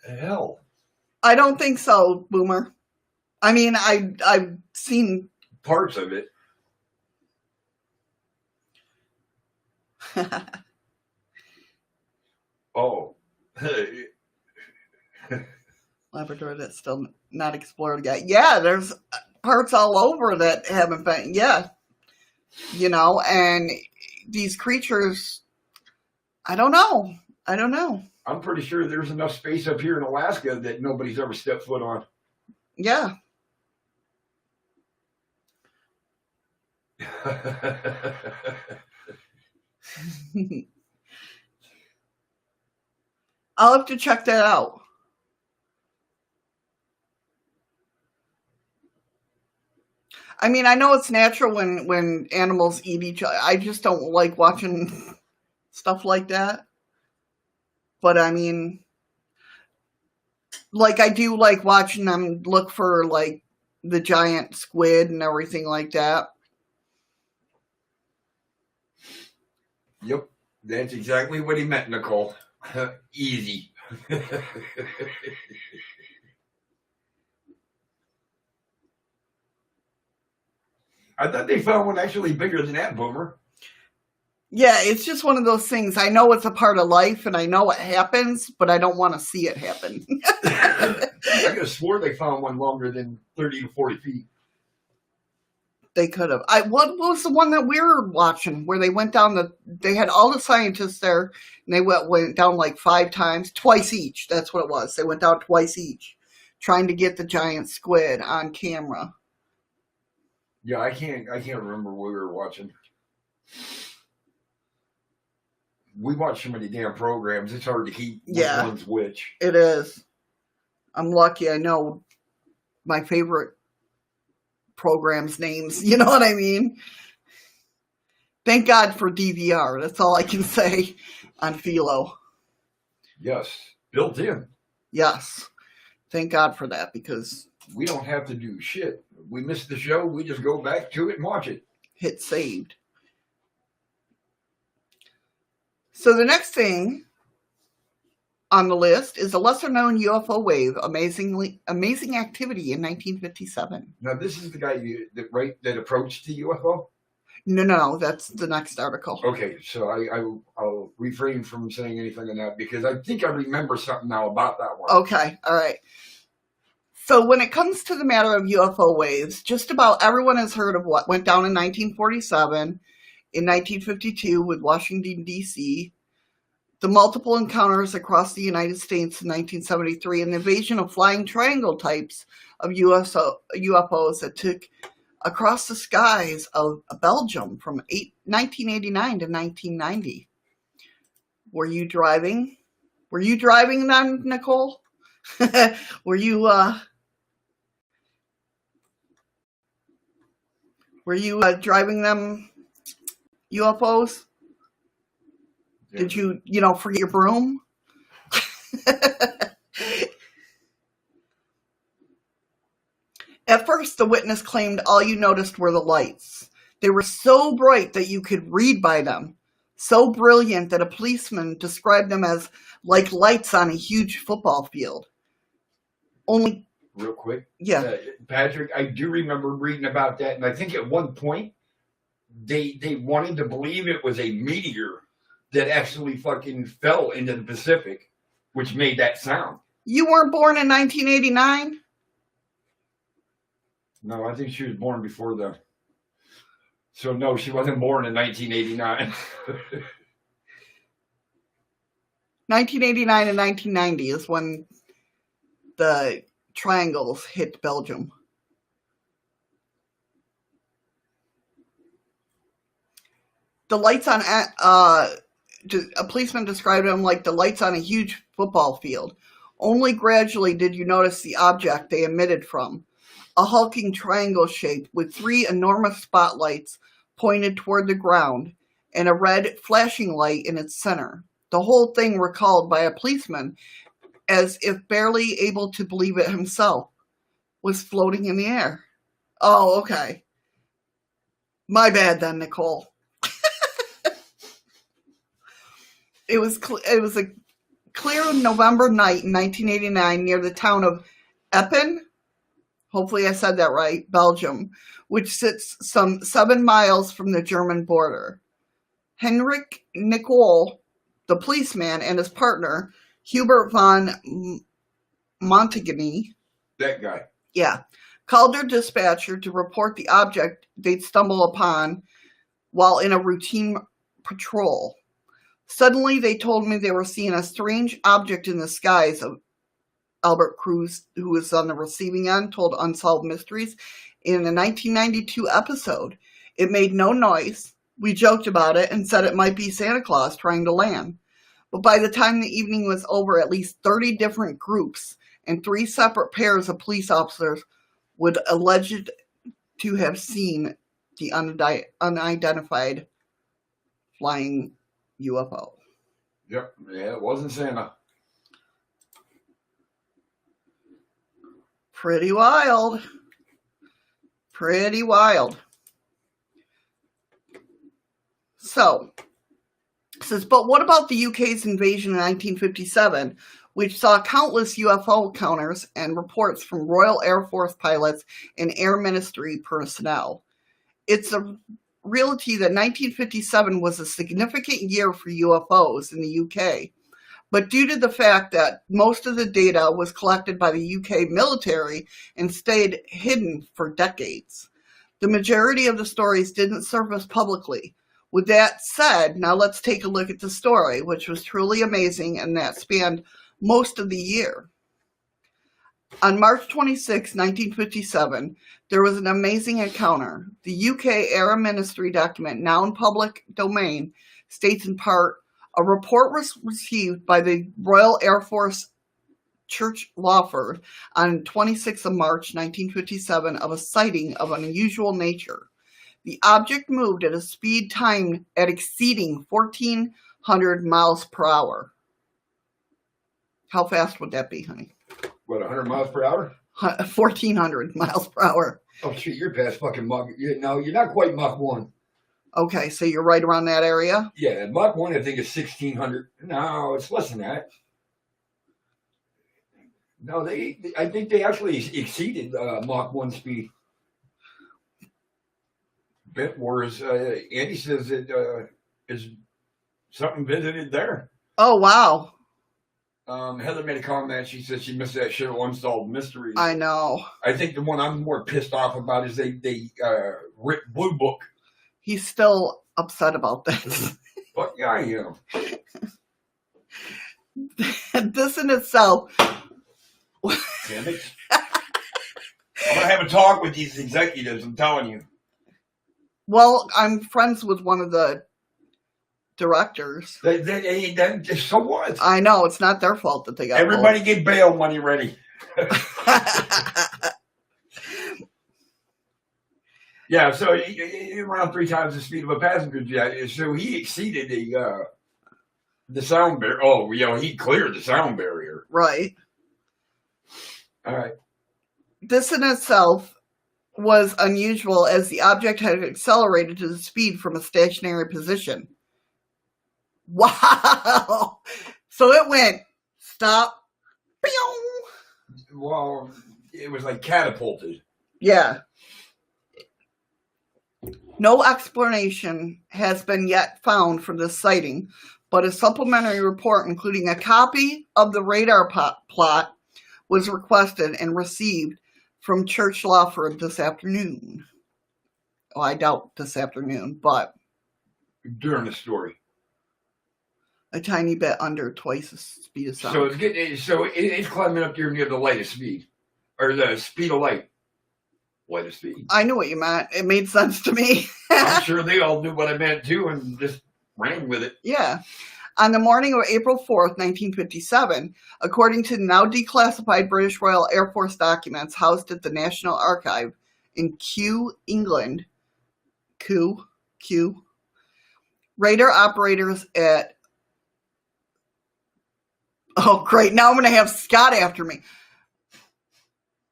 The hell? I don't think so, Boomer. I mean, I've seen parts of it. Oh. Labrador that's still not explored yet. Yeah, there's parts all over that haven't been. Yeah. You know, and these creatures, I don't know. I'm pretty sure there's enough space up here in Alaska that nobody's ever stepped foot on. Yeah. I'll have to check that out. I mean, I know it's natural when animals eat each other. I just don't like watching stuff like that. But I mean, like I do like watching them look for like the giant squid and everything like that. Yep, that's exactly what he meant, Nicole. Easy. I thought they found one actually bigger than that, Boomer. Yeah, it's just one of those things. I know it's a part of life and I know it happens, but I don't want to see it happen. I could have swore they found one longer than 30 to 40 feet. They could have. What was the one that we were watching where they went down they had all the scientists there and they went down like 5 times, twice each. That's what it was. They went down twice each trying to get the giant squid on camera. Yeah, I can't remember what we were watching. We watch so many damn programs, it's hard to keep which one's which. It is. I'm lucky I know my favorite programs' names. You know what I mean? Thank God for DVR. That's all I can say on Philo. Yes. Built in. Yes. Thank God for that because we don't have to do shit. We miss the show, we just go back to it and watch it. Hit saved. So the next thing on the list is A Lesser-Known UFO Wave, amazing activity in 1957. Now, this is the guy that approached the UFO? No, that's the next article. Okay, so I'll refrain from saying anything on that because I think I remember something now about that one. Okay, all right. So when it comes to the matter of UFO waves, just about everyone has heard of what went down in 1947, in 1952 with Washington, D.C., the multiple encounters across the United States in 1973, and the invasion of flying triangle types of UFOs that took across the skies of Belgium from 1989 to 1990. Were you driving? Were you driving then, Nicole? Were you driving them UFOs? Yeah. Did you forget your broom? At first, the witness claimed all you noticed were the lights. They were so bright that you could read by them. So brilliant that a policeman described them as like lights on a huge football field. Only... Real quick. Yeah. Patrick, I do remember reading about that, and I think at one point, they wanted to believe it was a meteor that actually fucking fell into the Pacific, which made that sound. You weren't born in 1989? No, I think she was born before then. So no, she wasn't born in 1989. 1989 and 1990 is when the triangles hit Belgium. The lights on... a policeman described them like the lights on a huge football field. Only gradually did you notice the object they emitted from. A hulking triangle shape with 3 enormous spotlights pointed toward the ground and a red flashing light in its center. The whole thing recalled by a policeman, as if barely able to believe it himself, was floating in the air. Oh, okay. My bad then, Nicole. It was a clear November night in 1989 near the town of Eppen, hopefully I said that right, Belgium, which sits some 7 miles from the German border. Henrik Nicole, the policeman, and his partner, Hubert von Montigny, that guy, called their dispatcher to report the object they'd stumbled upon while in a routine patrol. Suddenly, they told me they were seeing a strange object in the skies. Albert Cruz, who was on the receiving end, told Unsolved Mysteries in a 1992 episode. It made no noise. We joked about it and said it might be Santa Claus trying to land. But by the time the evening was over, at least 30 different groups and 3 separate pairs of police officers would alleged to have seen the unidentified flying UFO. Yep. Yeah, it wasn't Santa. Pretty wild. Pretty wild. So, it says, but what about the UK's invasion in 1957, which saw countless UFO encounters and reports from Royal Air Force pilots and Air Ministry personnel? It's a reality that 1957 was a significant year for UFOs in the UK. But due to the fact that most of the data was collected by the UK military and stayed hidden for decades, the majority of the stories didn't surface publicly. With that said, now let's take a look at the story, which was truly amazing and that spanned most of the year. On March 26, 1957, there was an amazing encounter. The UK Air Ministry document, now in public domain, states in part, a report was received by the Royal Air Force Church Lawford on 26th of March 1957 of a sighting of an unusual nature. The object moved at a speed timed at exceeding 1,400 miles per hour. How fast would that be, honey? What, 100 miles per hour? 1,400 miles per hour. Oh, shit, you're past fucking Mach. No, you're not quite Mach 1. Okay, so you're right around that area? Yeah, Mach 1, I think, is 1,600. No, it's less than that. No, I think they actually exceeded Mach 1 speed. Whereas Andy says it is something visited there. Oh, wow. Heather made a comment. She said she missed that shit on Unsolved Mysteries. I know. I think the one I'm more pissed off about is they ripped Blue Book. He's still upset about that. But yeah, I am. This in itself. Damn it. I'm going to have a talk with these executives, I'm telling you. Well, I'm friends with one of the directors. So what? I know, it's not their fault that they got Everybody get bail money ready. Yeah, so he around 3 times the speed of a passenger jet. So he exceeded the sound barrier. Oh, he cleared the sound barrier. Right. All right. This in itself was unusual as the object had accelerated to the speed from a stationary position. Wow! So it went, stop, pew! Well, it was like catapulted. Yeah. No explanation has been yet found for this sighting, but a supplementary report, including a copy of the radar plot, was requested and received from Church Lawford this afternoon. Well, I doubt this afternoon, but During the story. a tiny bit under twice the speed of sound. So it's climbing up there near the light of speed. Or the speed of light. Light of speed. I knew what you meant. It made sense to me. I'm sure they all knew what I meant too and just ran with it. Yeah. On the morning of April 4th, 1957, according to now declassified British Royal Air Force documents housed at the National Archive in Kew, England, Kew, radar operators at, oh great, now I'm going to have Scott after me.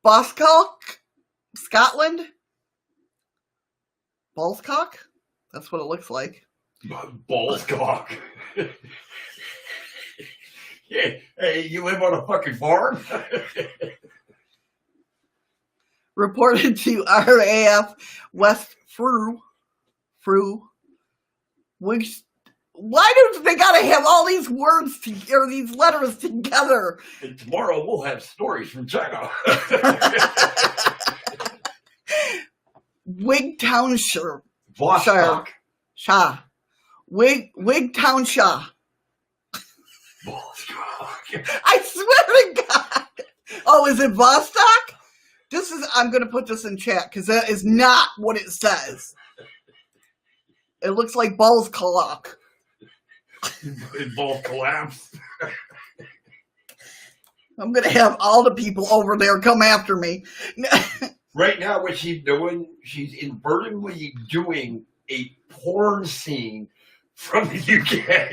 Boscock, Scotland? Ballscock? That's what it looks like. Ballscock. Yeah, hey, you live on a fucking farm? Reported to RAF West Frew. Which, why do they gotta have all these words or these letters together? And tomorrow we'll have stories from China. Wigtownshire. Vostok. Shah. Wigtownshire. I swear to God. Oh, is it Vostok? I'm going to put this in chat because that is not what it says. It looks like balls collapse. Balls collapse. I'm going to have all the people over there come after me. Right now, what she's doing, she's inadvertently doing a porn scene from the UK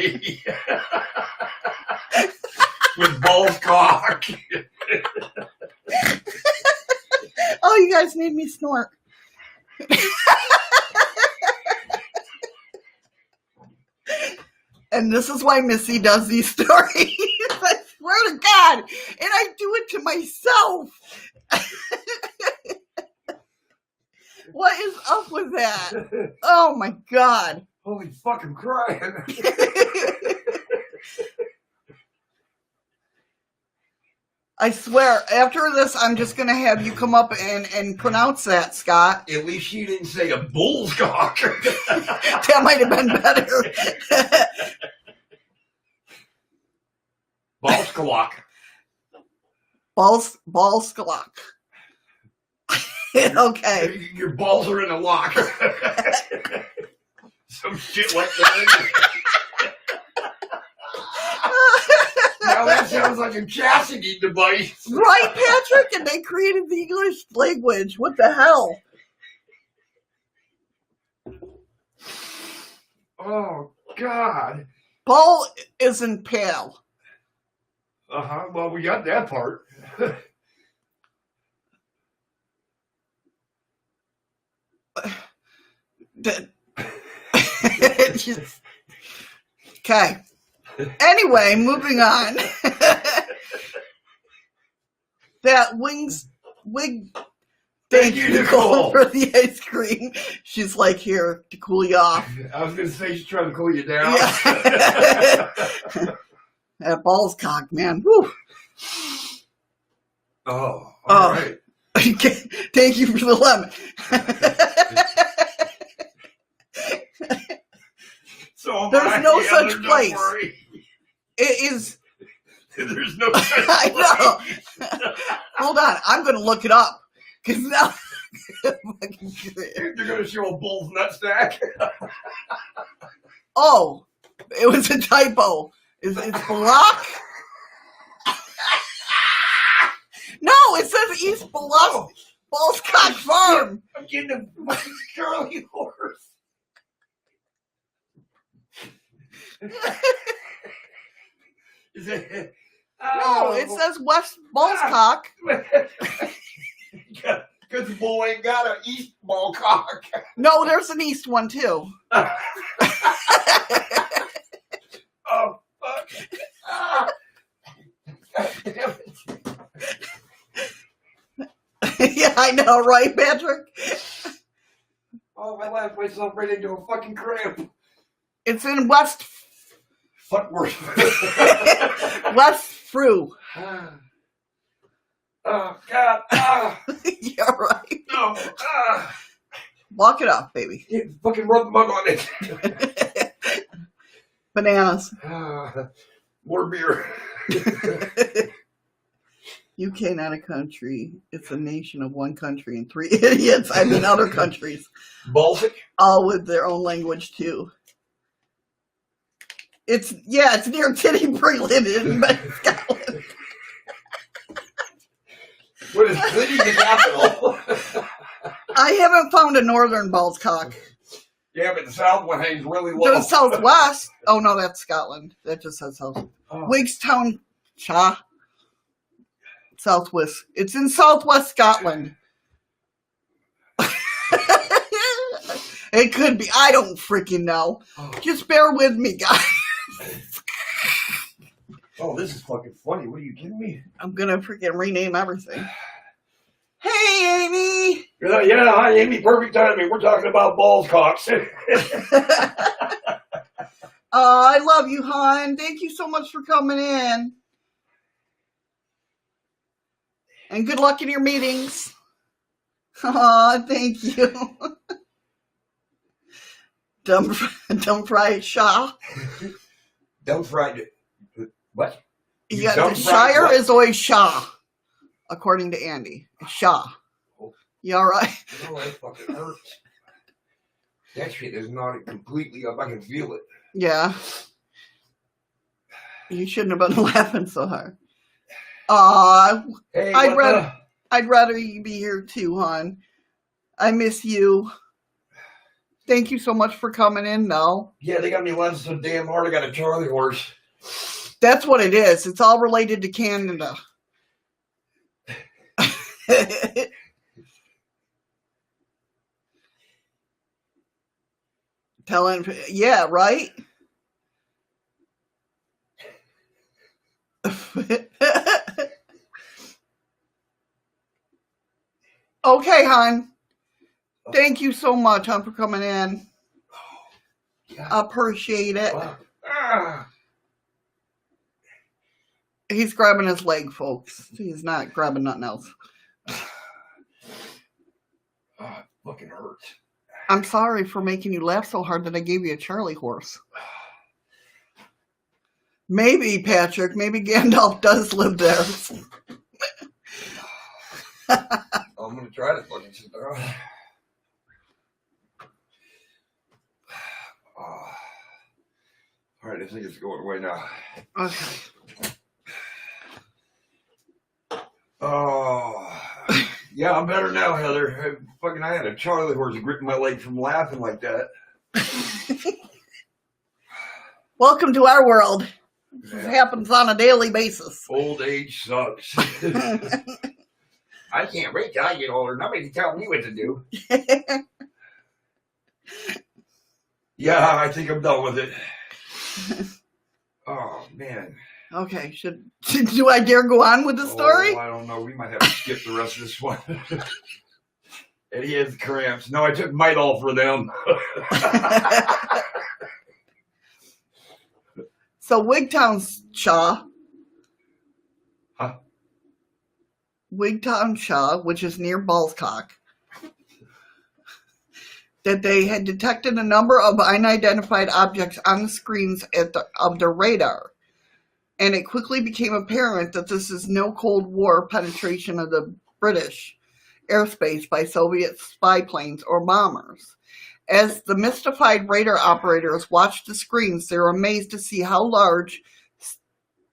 with balls cock. Oh, you guys made me snort. And this is why Missy does these stories. I swear to God. And I do it to myself. What is up with that? Oh my God. Holy fuck, I'm crying. I swear, after this, I'm just going to have you come up and pronounce that, Scott. At least you didn't say a bull's cock. That might have been better. Balskalok. Ballskalok. Okay. Your balls are in a lock. Some shit like that. Now that sounds like a chastity device. Right, Patrick? And they created the English language. What the hell? Oh, God. Ball isn't pale. Uh-huh. Well, we got that part. Okay. Anyway, moving on. That wig. Thank you, Nicole, for the ice cream. She's like, here to cool you off. I was going to say she's trying to cool you down. Yeah. That ball's cock, man. Whew. Oh, all right. Thank you for the lemon. So there's no such place. It is. There's no such place. I know. Hold on. I'm going to look it up. Because now. They're going to show a bull's nutsack. Oh, it was a typo. It's block. No, it says East Block. Ballscock Farm. I'm getting a fucking curly horse. Is it? No, it says West Ballscock. Because the bull ain't got an East ball cock. No, there's an East one too. Oh, fuck. Damn it. Yeah, I know, right, Patrick? Oh, I laughed myself right into a fucking cramp. It's in West Futworth. West Frew. Oh, God. Yeah, right. No. Walk it off, baby. You fucking rub the mug on it. Bananas. More beer. UK not a country. It's a nation of one country and three idiots. I mean other countries. Baltic? All with their own language too. It's near Titty-Breland in Scotland. What is City the capital? I haven't found a northern Ballscock. Yeah, but the south one hangs really low. The southwest. Oh no, that's Scotland. That just says south. Oh. Wigstown, southwest. It's in southwest Scotland. It could be. I don't freaking know. Oh. Just bear with me, guys. Oh, this is fucking funny. What are you kidding me? I'm gonna freaking rename everything. Hey, Amy. Yeah, hi, Amy. Perfect timing. We're talking about balls cocks. I love you, hon. Thank you so much for coming in. And good luck in your meetings. Aw, thank you. Dumb fried Shaw. Dumb fried. What? Yeah, the Shire is always Shaw, according to Andy. Shaw. You all right? Oh, that fucking hurts. That shit is not completely up. I can feel it. Yeah. You shouldn't have been laughing so hard. Aw, Hey, I'd rather you be here too, hon. I miss you. Thank you so much for coming in, though. Yeah, they got me laughing so damn hard I got a Charlie horse. That's what it is. It's all related to Canada. Telling, yeah, right? Okay, hon. Thank you so much, for coming in. Yeah. Appreciate it. Ah. He's grabbing his leg, folks. He's not grabbing nothing else. It fucking hurts. I'm sorry for making you laugh so hard that I gave you a Charlie horse. Maybe, Patrick, maybe Gandalf does live there. I'm going to try to fucking sit down. All right, I think it's going away now. Okay. Oh, yeah, I'm better now, Heather. I had a Charlie horse gripping my leg from laughing like that. Welcome to our world. This Yeah. happens on a daily basis. Old age sucks. I can't wait till I get older. Nobody can tell me what to do. Yeah, I think I'm done with it. Oh, man. Okay, do I dare go on with the story? Oh, I don't know. We might have to skip the rest of this one. And he has cramps. No, I took Midol for them. So Wigtown Shaw. Huh? Wigtown Shaw, which is near Ballscock, that they had detected a number of unidentified objects on the screens of their radar. And it quickly became apparent that this is no Cold War penetration of the British airspace by Soviet spy planes or bombers. As the mystified radar operators watched the screens, they were amazed to see how large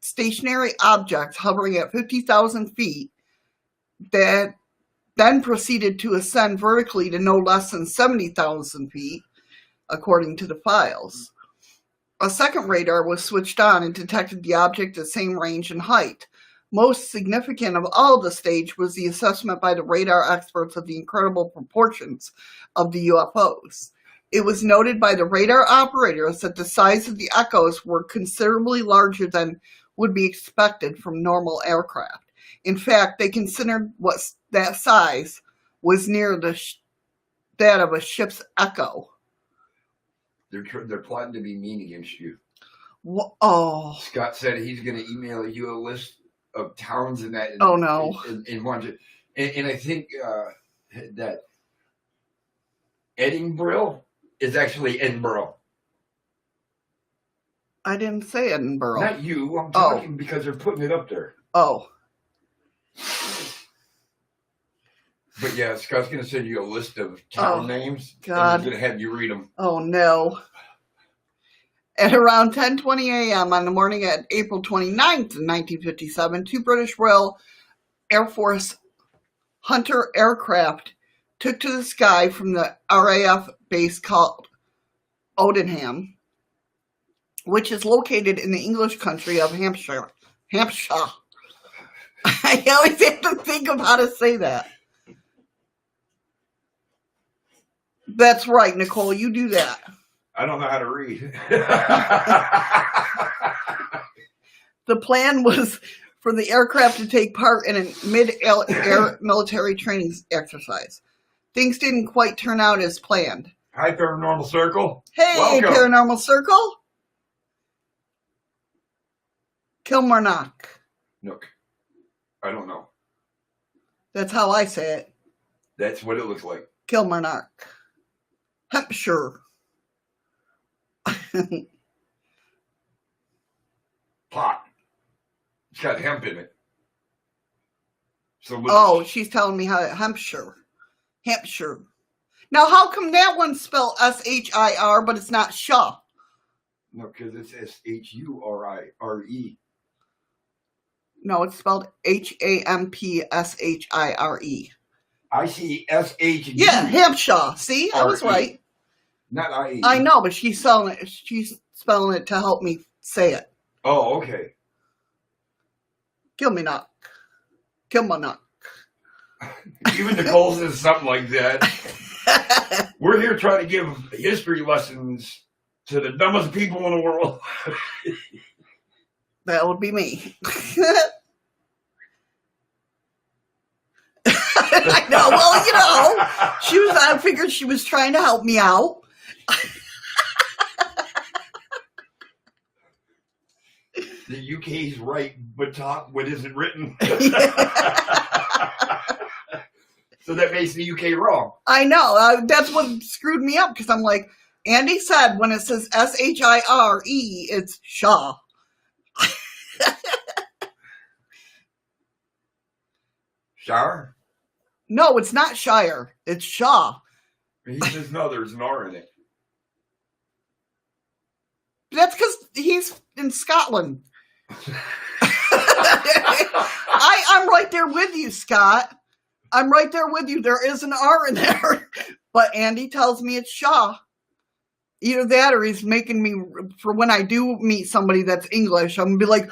stationary objects hovering at 50,000 feet that then proceeded to ascend vertically to no less than 70,000 feet, according to the files. A second radar was switched on and detected the object at the same range and height. Most significant of all the stage was the assessment by the radar experts of the incredible proportions of the UFOs. It was noted by the radar operators that the size of the echoes were considerably larger than would be expected from normal aircraft. In fact, they considered that size was near that of a ship's echo. They're plotting to be mean against you. Oh. Scott said he's going to email you a list of towns in that. Oh, no. In one, and I think that Edinburgh is actually Edinburgh. I didn't say Edinburgh. Not you. I'm talking because they're putting it up there. Oh. But yeah, Scott's going to send you a list of town names. God. And he's going to have you read them. Oh, no. At around 10:20 a.m. on the morning of April 29th, 1957, two British Royal Air Force Hunter aircraft took to the sky from the RAF base called Odenham, which is located in the English country of Hampshire. I always have to think of how to say that. That's right, Nicole. You do that. I don't know how to read. The plan was for the aircraft to take part in a mid-air military training exercise. Things didn't quite turn out as planned. Hi, Paranormal Circle. Hey, Welcome. Paranormal Circle. Kilmarnock. Nook. I don't know. That's how I say it. That's what it looks like. Kilmarnock. Hampshire. Pot. It's got hemp in it. So She's telling me how Hampshire. Hampshire. Now, how come that one's spelled S-H-I-R, but it's not Shaw? No, because it's S-H-U-R-I-R-E. No, it's spelled H-A-M-P-S-H-I-R-E. I see S-H-U. Yeah, Hampshire. See, I was right. Not I-E. I know, but she's spelling it to help me say it. Oh, okay. Kilmarnock. Even Nicole says something like that. We're here trying to give history lessons to the dumbest people in the world. That would be me. I know. Well, you know, I figured she was trying to help me out. The UK's right, but talk what isn't written. So that makes the UK wrong. I know. That's what screwed me up, because I'm like, Andy said when it says Shire, it's Shaw. Shire? No, it's not Shire. It's Shaw. He says no, there's an R in it. That's because he's in Scotland. I'm right there with you, Scott. I'm right there with you. There is an R in there. But Andy tells me it's Shaw. Either that or he's making me, for when I do meet somebody that's English, I'm going to be like,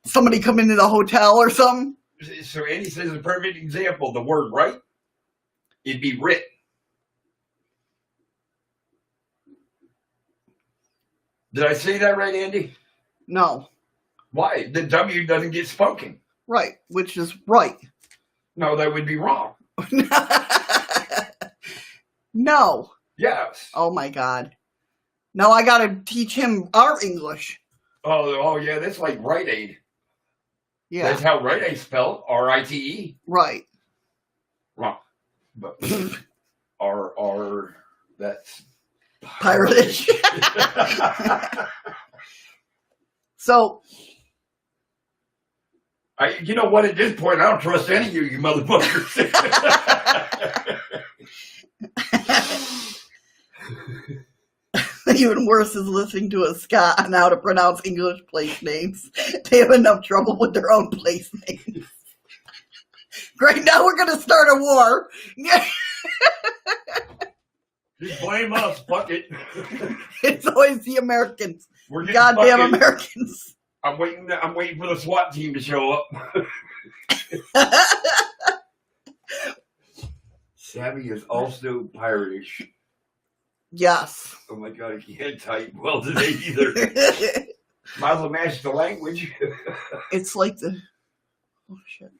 somebody come into the hotel or something. So Andy says a perfect example, the word right, it'd be writ. Did I say that right, Andy? No. Why? The W doesn't get spoken. Right, which is right. No, that would be wrong. No. Yes. Oh my God. No, I got to teach him our English. Oh yeah, that's like Rite Aid. Yeah. That's how Rite Aid spelled, R-I-T-E. Right. Wrong. But R, that's Pirate-ish. So. You know what? At this point, I don't trust any of you motherfuckers. Even worse is listening to a Scot on how to pronounce English place names. They have enough trouble with their own place names. Great, now we're going to start a war. Just blame us, fuck it. It's always the Americans. We're goddamn Americans. I'm waiting for the SWAT team to show up. Savvy is also piratish. Yes. Oh my God, he can't type well today either. Might as well match the language. It's like the... Oh, shit.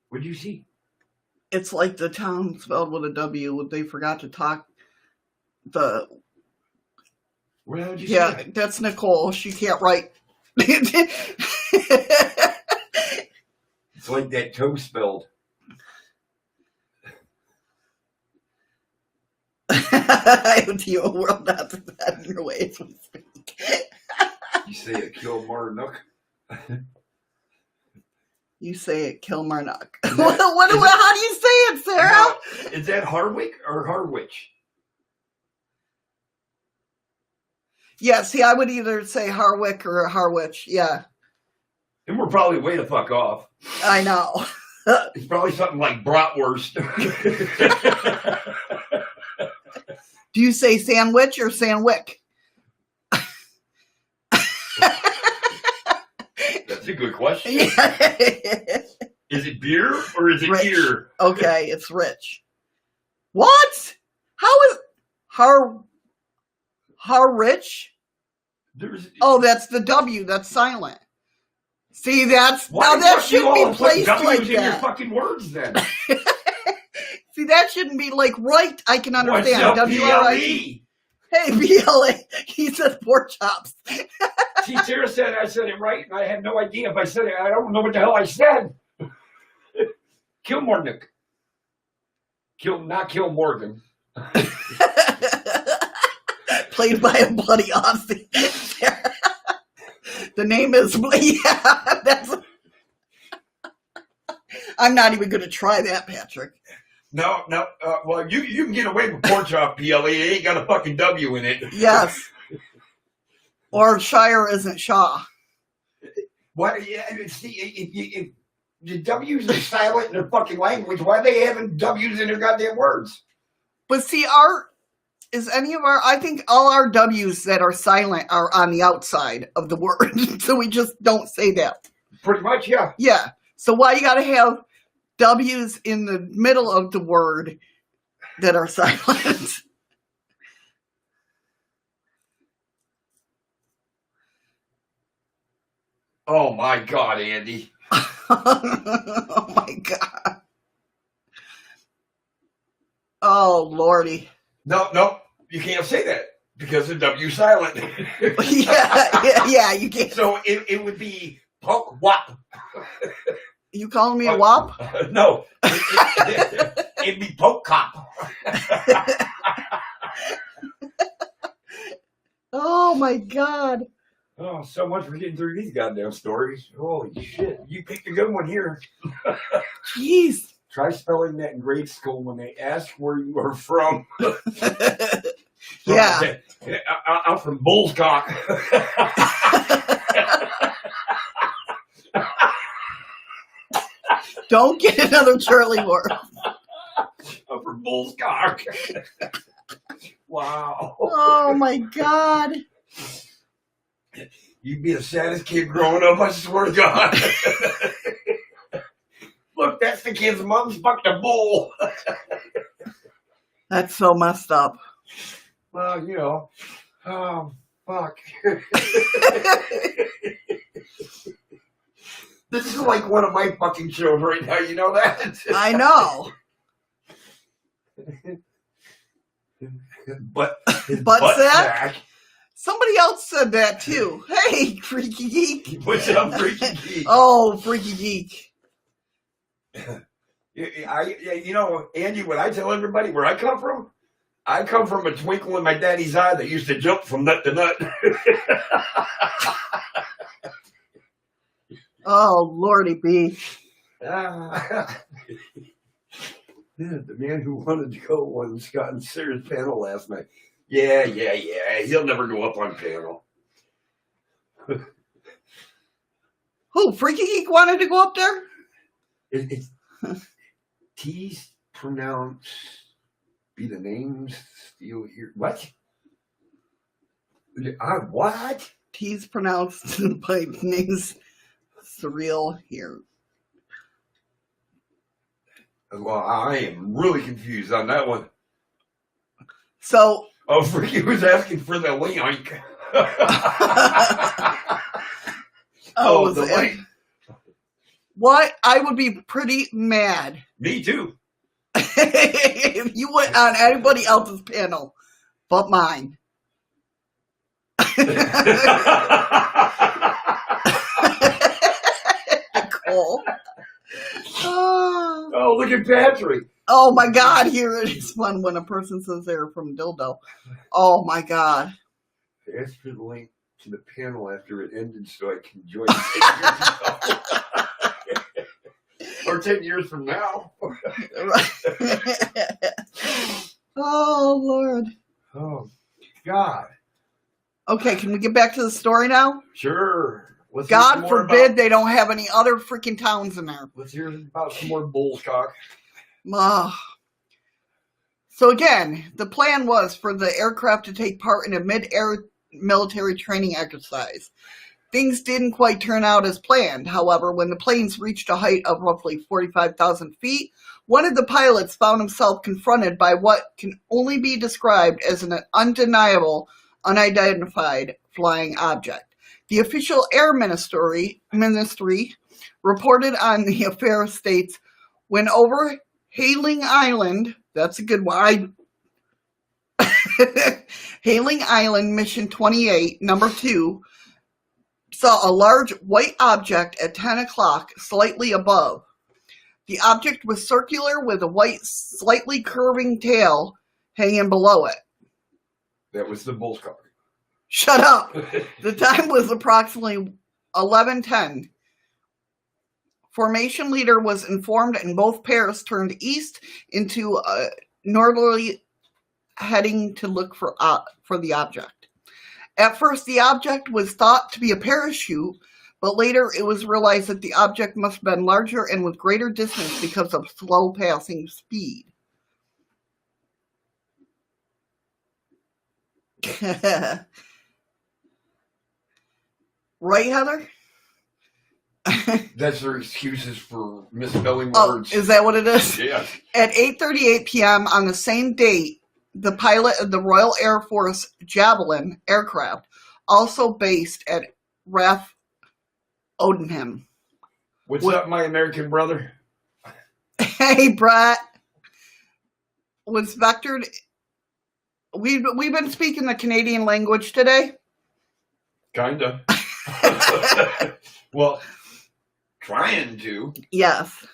What'd you see? It's like the town spelled with a W. They forgot to talk the... Where did you see that? That's Nicole. She can't write. It's like that toe spelled. I have to you a world not to that in your way as we speak. You say it, Kilmarnock. You say it, Kilmarnock. How do you say it, Sarah? Now, is that Harwick or Harwich? Yeah, see, I would either say Harwick or Harwich. Yeah. And we're probably way the fuck off. I know. It's probably something like bratwurst. Do you say sandwich or sandwick? That's a good question. Yeah. Is it beer or is it Rich. ear? Okay, it's rich. What? How is Harwich? Oh, that's the W. That's silent. See, that shouldn't be placed like W's in your fucking words then? See, that shouldn't be like right. I can understand. What's up, W-R-I-T. Hey, BLA. He said pork chops. See, Sarah said I said it right, and I had no idea if I said it. I don't know what the hell I said. Kilmarnock. Not Kill Morgan. Played by a bloody Aussie. The name is, yeah, that's... I'm not even going to try that, Patrick. No. Well, you can get away with pork chop, PLE. It ain't got a fucking W in it. Yes. Or Shire isn't Shaw. What? Yeah, see, if the W's are silent in their fucking language, why are they having W's in their goddamn words? But see, I think all our W's that are silent are on the outside of the word. So we just don't say that. Pretty much, yeah. Yeah. So why you got to have W's in the middle of the word that are silent? Oh my God, Andy. Oh my God. Oh, Lordy. No, you can't say that because the W silent. yeah, you can't. So it would be poke wop. You calling me a wop? No, it'd be poke cop. Oh my God. Oh, so much for getting through these goddamn stories. Holy shit. You picked a good one here. Jeez. Try spelling that in grade school when they ask where you are from. Yeah. I'm from Bullscock. Don't get another Charlie Ward. I'm from Bullscock. Wow. Oh my God. You'd be the saddest kid growing up, I swear to God. Look, that's the kid's mom's fucked a bull. That's so messed up. Well, you know. Oh, fuck. This is like one of my fucking shows right now, you know that? I know. But his Butt butt sack? sack. Somebody else said that too. Hey, Freaky Geek. What's up, Freaky Geek? Oh, Freaky Geek. You know, Andy, when I tell everybody where I come from a twinkle in my daddy's eye that used to jump from nut to nut. Oh, Lordy B. The man who wanted to go on Scott and Sarah's panel last night. Yeah. He'll never go up on panel. Who, Freaky Geek wanted to go up there? It's T's pronounced be the names steal your what? What? T's pronounced by names surreal here. Well, I am really confused on that one. So Freaky was asking for the link. the link. What? I would be pretty mad. Me too. If you went on anybody else's panel but mine. Nicole. Oh, look at Patrick. Oh my God, here it is fun when a person says they're from Dildo. Oh my God. Ask for the link to the panel after it ended so I can join 10 years ago. Or 10 years from now. Oh, Lord. Oh, God. Okay, can we get back to the story now? Sure. God forbid they don't have any other freaking towns in there. Let's hear about some more bullscock. So again, the plan was for the aircraft to take part in a mid-air military training exercise. Things didn't quite turn out as planned. However, when the planes reached a height of roughly 45,000 feet, one of the pilots found himself confronted by what can only be described as an undeniable, unidentified flying object. The official Air Ministry reported on the affair states, when over Hailing Island, that's a good one, Hailing Island Mission 28, number 2, saw a large white object at 10 o'clock slightly above. The object was circular with a white, slightly curving tail hanging below it. That was the bullscock. Shut up. The time was approximately 11:10. Formation leader was informed and both pairs turned east into a northerly heading to look for the object. At first, the object was thought to be a parachute, but later it was realized that the object must have been larger and with greater distance because of slow passing speed. Right, Heather? That's their excuses for misspelling words. Oh, is that what it is? Yeah. At 8:38 p.m. on the same date, the pilot of the Royal Air Force Javelin aircraft, also based at RAF Odenham. What's up, my American brother? Hey, Brett. was vectored. We've been speaking the Canadian language today. Kinda. Well, trying to. Yes.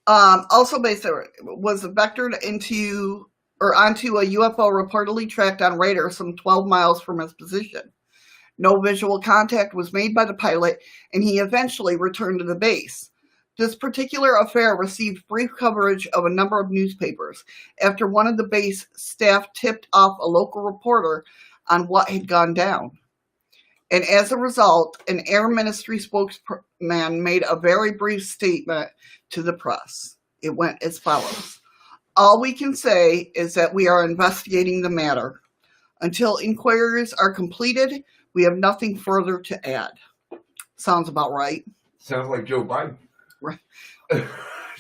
Also, basically, was vectored onto a UFO reportedly tracked on radar some 12 miles from his position. No visual contact was made by the pilot, and he eventually returned to the base. This particular affair received brief coverage of a number of newspapers after one of the base staff tipped off a local reporter on what had gone down. And as a result, an Air Ministry spokesman made a very brief statement to the press. It went as follows. All we can say is that we are investigating the matter. Until inquiries are completed, we have nothing further to add. Sounds about right. Sounds like Joe Biden. Right.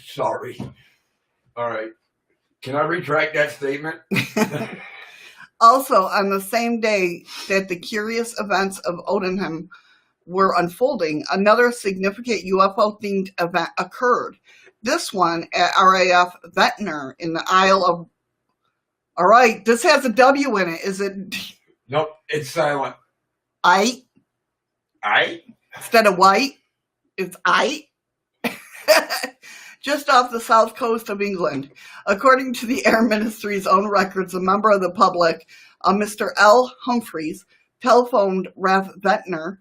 Sorry. All right. Can I retract that statement? Also, on the same day that the curious events of Odenham were unfolding, another significant UFO-themed event occurred. This one at RAF Ventnor in the Isle of... All right, this has a W in it. Is it... Nope, it's silent. I? Instead of white, it's I. Just off the south coast of England. According to the Air Ministry's own records, a member of the public, Mr. L. Humphreys, telephoned RAF Ventnor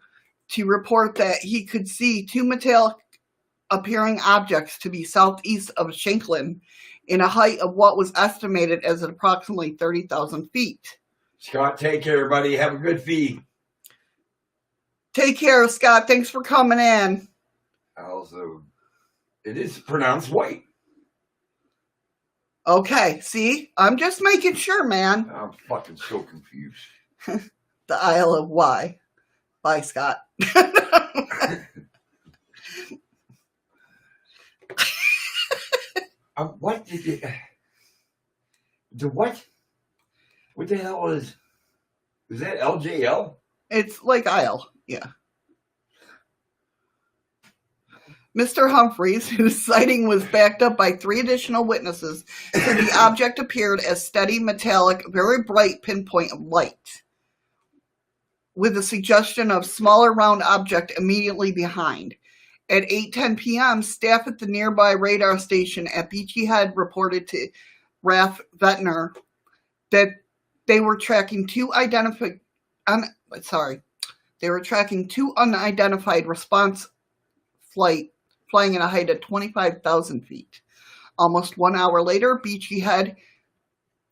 to report that he could see two metallic appearing objects to be southeast of Shanklin in a height of what was estimated as approximately 30,000 feet. Scott, take care, buddy. Have a good feed. Take care, Scott. Thanks for coming in. Also, it is pronounced white. Okay, see? I'm just making sure, man. I'm fucking so confused. The Isle of Y. Bye, Scott. What did you... The what? What the hell is that LJL? It's like Isle, yeah. Mr. Humphreys, whose sighting was backed up by 3 additional witnesses, said the object appeared as steady, metallic, very bright pinpoint of light, with a suggestion of smaller round object immediately behind. At 8:10 p.m., staff at the nearby radar station at Beachy Head reported to RAF Ventnor that they were tracking two unidentified response flying at a height of 25,000 feet. Almost 1 hour later, Beachy Head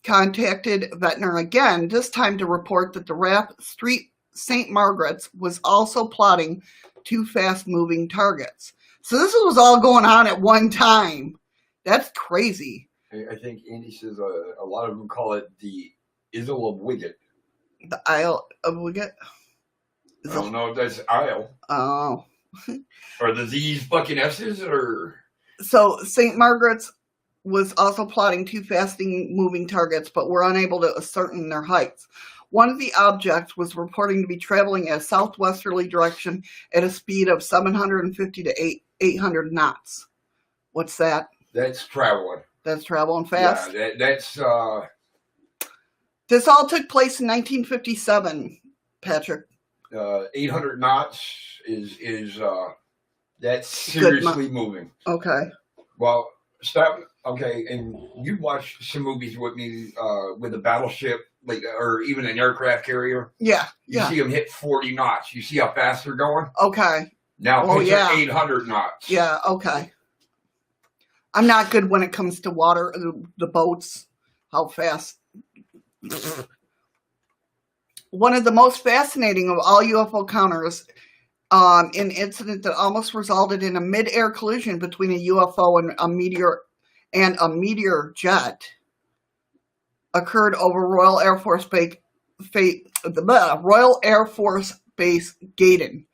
contacted Ventnor again, this time to report that the RAF Street St. Margaret's was also plotting 2 fast-moving targets. So this was all going on at one time. That's crazy. I think Andy says a lot of them call it the Isle of Wicket. The Isle of Wicket? I don't know if that's Isle. Oh. Are these fucking S's or? So St. Margaret's was also plotting 2 fast-moving targets, but were unable to ascertain their heights. One of the objects was reporting to be traveling in a southwesterly direction at a speed of 750 to 800 knots. What's that? That's traveling. That's traveling fast? Yeah, that's... This all took place in 1957, Patrick. 800 knots is that's seriously moving. Okay. Well, stop. Okay, and you watched some movies with me with a battleship, like, or even an aircraft carrier. Yeah. You see them hit 40 knots. You see how fast they're going? Okay. Now picture 800 knots. Yeah, okay. I'm not good when it comes to water, the boats, how fast. One of the most fascinating of all UFO encounters, an incident that almost resulted in a mid-air collision between a UFO and a meteor jet, occurred over Royal Air Force Base Gaydon,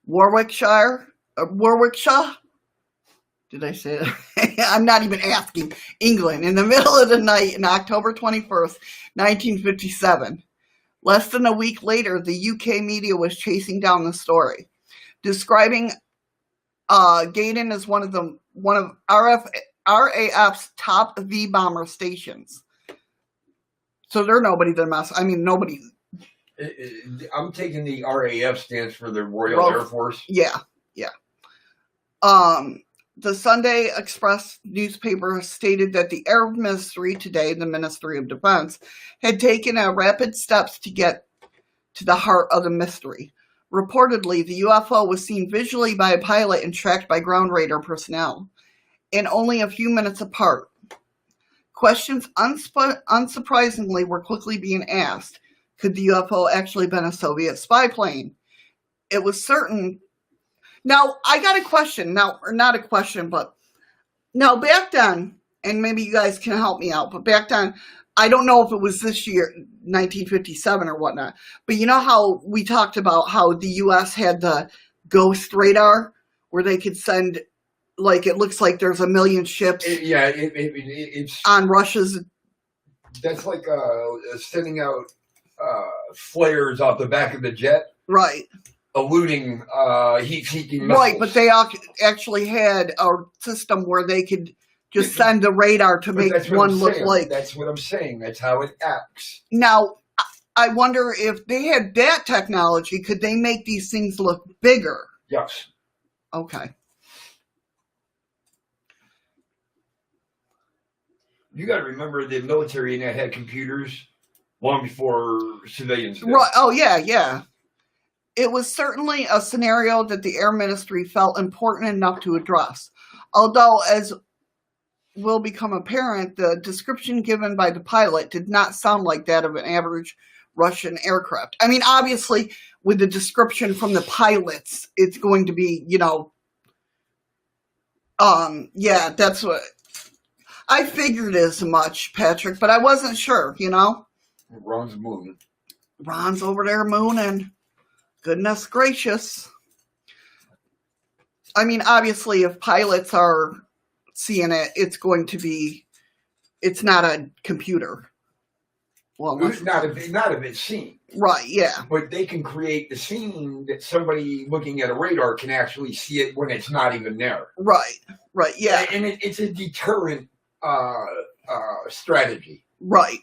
Warwickshire. Did I say it? I'm not even asking. England, in the middle of the night on October 21st, 1957. Less than a week later, the UK media was chasing down the story, describing Gaydon as one of RAF's top V bomber stations. So they're nobody to mess. I mean, nobody. I'm taking the RAF stands for the Royal Air Force. Yeah. The Sunday Express newspaper stated that the Air Ministry today, the Ministry of Defense, had taken rapid steps to get to the heart of the mystery. Reportedly, the UFO was seen visually by a pilot and tracked by ground radar personnel, and only a few minutes apart. Questions, unsurprisingly, were quickly being asked. Could the UFO actually been a Soviet spy plane? It was certain. Now, I got a question. Now, or not a question, but now back then, and maybe you guys can help me out, but back then, I don't know if it was this year, 1957 or whatnot, but you know how we talked about how the U.S. had the ghost radar where they could send, like, it looks like there's a million ships it's on Russia's. That's like sending out flares off the back of the jet. Right. Eluding heat-seeking missiles. Right, but they actually had a system where they could just send the radar to make one look like. That's what I'm saying. That's how it acts. Now, I wonder if they had that technology, could they make these things look bigger? Yes. Okay. You got to remember the military and that had computers long before civilians did. Right. Oh, yeah. It was certainly a scenario that the Air Ministry felt important enough to address. Although, as will become apparent, the description given by the pilot did not sound like that of an average Russian aircraft. I mean, obviously, with the description from the pilots, it's going to be, that's what I figured as much, Patrick, but I wasn't sure, Ron's moving. Ron's over there mooning. Goodness gracious. I mean, obviously, if pilots are seeing it, it's not a computer. Well, not if it's seen. Right, yeah. But they can create the scene that somebody looking at a radar can actually see it when it's not even there. Right, yeah. And it's a deterrent strategy. Right.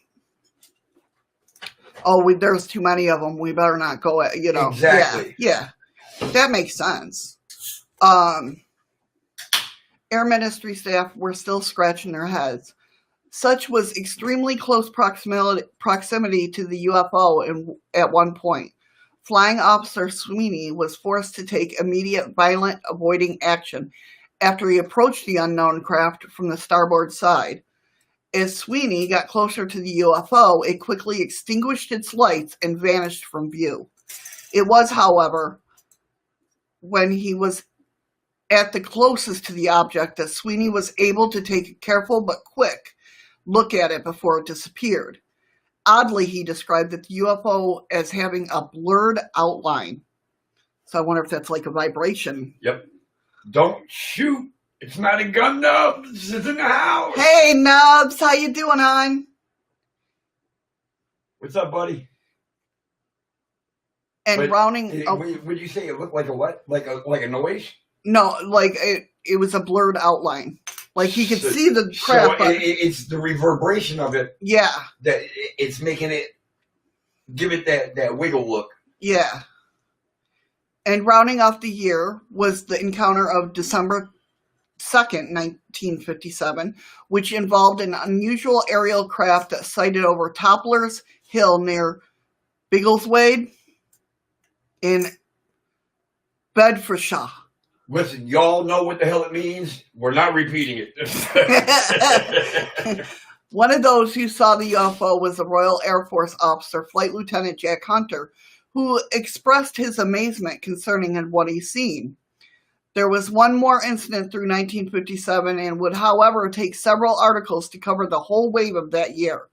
Oh, there's too many of them. We better not go at, Exactly. Yeah. That makes sense. Air Ministry staff were still scratching their heads. Such was extremely close proximity to the UFO at one point. Flying Officer Sweeney was forced to take immediate violent avoiding action after he approached the unknown craft from the starboard side. As Sweeney got closer to the UFO, it quickly extinguished its lights and vanished from view. It was, however, when he was at the closest to the object that Sweeney was able to take a careful but quick look at it before it disappeared. Oddly, he described the UFO as having a blurred outline. So I wonder if that's like a vibration. Yep. Don't shoot. It's not a gun, Nubs. It's in the house. Hey, Nubs. How you doing, hon? What's up, buddy? And rounding... Would you say it looked like a what? Like a noise? No, like it was a blurred outline. Like he could see the crap. So it's the reverberation of it. Yeah. That it's making it... Give it that wiggle look. Yeah. And rounding off the year was the encounter of December 2nd, 1957, which involved an unusual aerial craft that sighted over Toppler's Hill near Biggleswade in Bedfordshire. Listen, y'all know what the hell it means. We're not repeating it. One of those who saw the UFO was the Royal Air Force officer, Flight Lieutenant Jack Hunter, who expressed his amazement concerning what he's seen. There was one more incident through 1957 and would, however, take several articles to cover the whole wave of that year.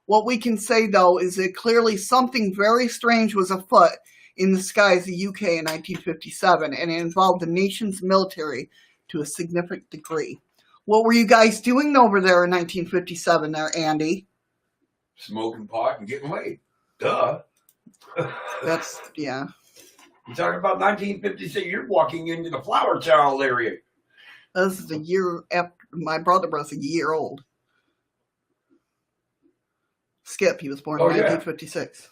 What we can say, though, is that clearly something very strange was afoot in the skies of the UK in 1957, and it involved the nation's military to a significant degree. What were you guys doing over there in 1957 there, Andy? Smoking pot and getting laid. Duh. Yeah. You're talking about 1956, you're walking into the flower child area. This is the year after My brother was a year old. Skip, he was born in Oh, yeah. 1956.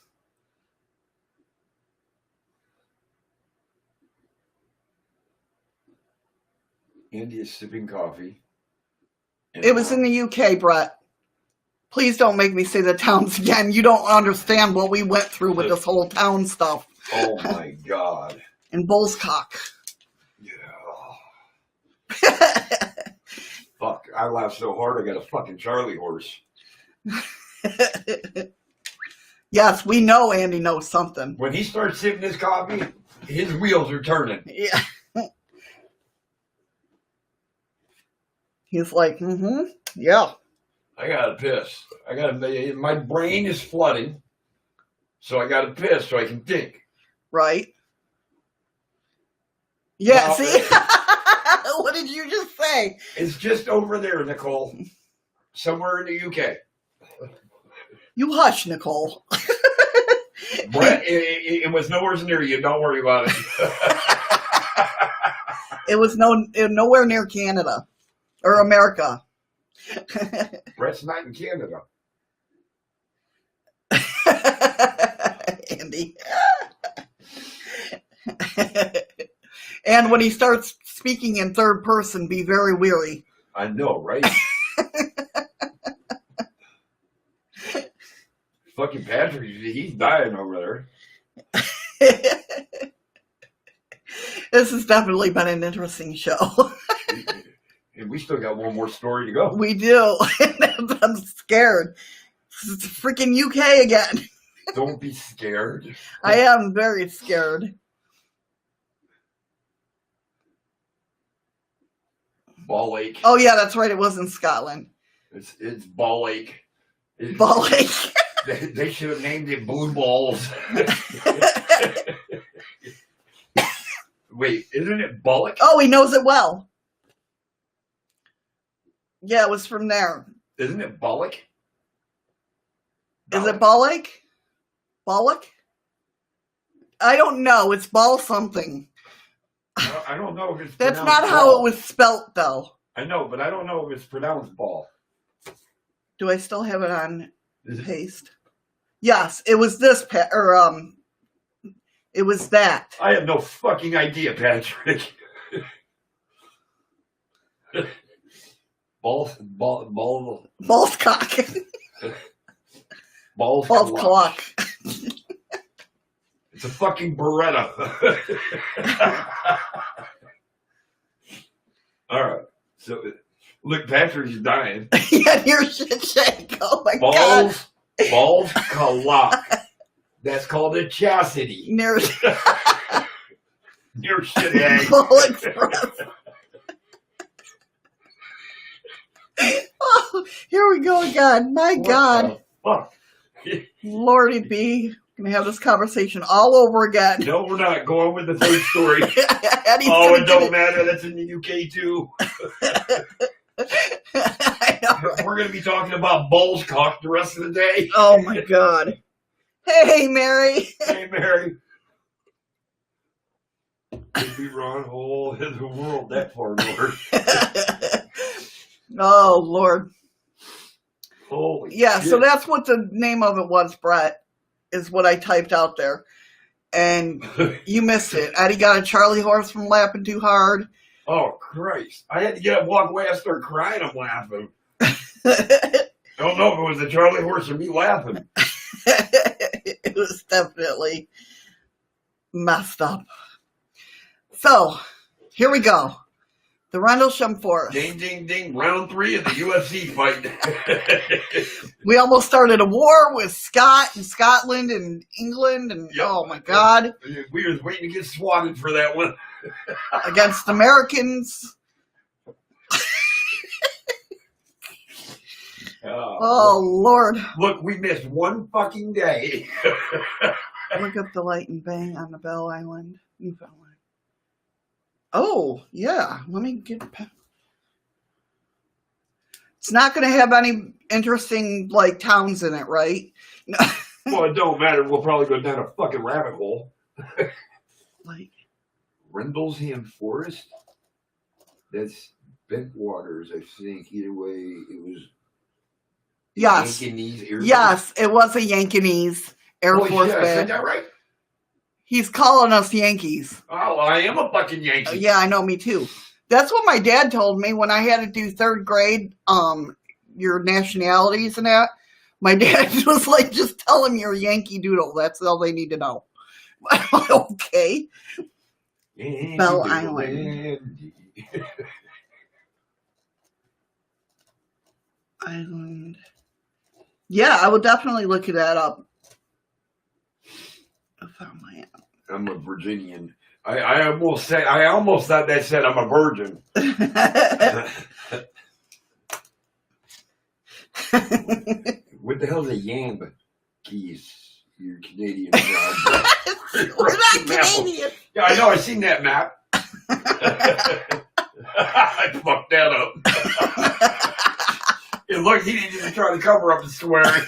Andy is sipping coffee. It was in the UK, Brett. Please don't make me say the towns again. You don't understand what we went through with this whole town stuff. Oh my God. And Bullscock. Yeah. Fuck, I laughed so hard I got a fucking Charlie horse. Yes, we know Andy knows something. When he starts sipping his coffee, his wheels are turning. Yeah. He's like, yeah. I gotta piss. My brain is flooding, so I gotta piss so I can think. Right. Yeah, Well, see? What did you just say? It's just over there, Nicole. Somewhere in the UK. You hush, Nicole. Brett, it was nowhere near you. Don't worry about it. It was nowhere near Canada. Or America. Brett's not in Canada. Andy. And when he starts speaking in third person, be very weary. I know, right? Fucking Patrick, he's dying over there. This has definitely been an interesting show. And we still got one more story to go. We do. I'm scared. It's freaking UK again. Don't be scared. I am very scared. Ball Lake. Oh yeah, that's right. It was in Scotland. It's Ball Lake. Ball Lake. They should have named it Blue Balls. Wait, isn't it Bollock? Oh, he knows it well. Yeah, it was from there. Isn't it Bollock? Is it Ball Lake? Bollock? I don't know. It's ball something. I don't know if it's That's pronounced not how ball. it was spelt, though. I know, but I don't know if it's pronounced ball. Do I still have it on Is it? paste? Yes, it was this, it was that. I have no fucking idea, Patrick. Balls Ballscock. clock. Clock. It's a fucking Beretta. All right. So, look, Patrick's dying. Yeah, your shit shake. Oh my god. Balls clock. That's called a chastity. Near Your shit egg. Bull Express. Oh, here we go again. My God. Fuck. Lordy be. Gonna have this conversation all over again. No, we're not going with the third story. Oh, it don't matter. That's in the UK too. I know, right? We're going to be talking about Bull's cock the rest of the day. Oh my God. Hey, Mary. Hey, Mary. Could be Ron Hole in the world that far north. Oh, Lord. Holy Yeah, shit. so that's what the name of it was, Brett, is what I typed out there. And you missed it. Eddie got a Charlie horse from laughing too hard. Oh, Christ. I had to get up, walk away. I started crying. I'm laughing. I don't know if it was the Charlie horse or me laughing. It was definitely messed up. So, here we go. The Rendlesham Forest. Ding, ding, ding. Round 3 of the UFC fight. We almost started a war with Scotland and England, and Yep. oh my God. We was waiting to get swatted for that one. Against Americans. Oh, Lord. Look, we missed one fucking day. Look up the light and bang on the Bell Island, Newfoundland. Oh, yeah. Let me get... It's not going to have any interesting, like, towns in it, right? Well, it don't matter. We'll probably go down a fucking rabbit hole. Like... Rendlesham Forest? That's Bent Waters, I think. Either way, it was. Yes. Yankees Air Yes, it was a Yankees Air Force Force shit, I said Base. that right? He's calling us Yankees. Oh, I am a fucking Yankee. Yeah, I know, me too. That's what my dad told me when I had to do third grade, your nationalities and that. My dad was like, just tell him you're a Yankee Doodle. That's all they need to know. Okay. Yankee Bell Doodle Island. Dandy. Island. Yeah, I would definitely look that up. I found my I'm a Virginian. I almost thought that said I'm a virgin. What the hell is a yamb? Keys. You're Canadian. We're not Canadian. Yeah, I know. I seen that map. I fucked that up. And look, he didn't even try to cover up the swearing.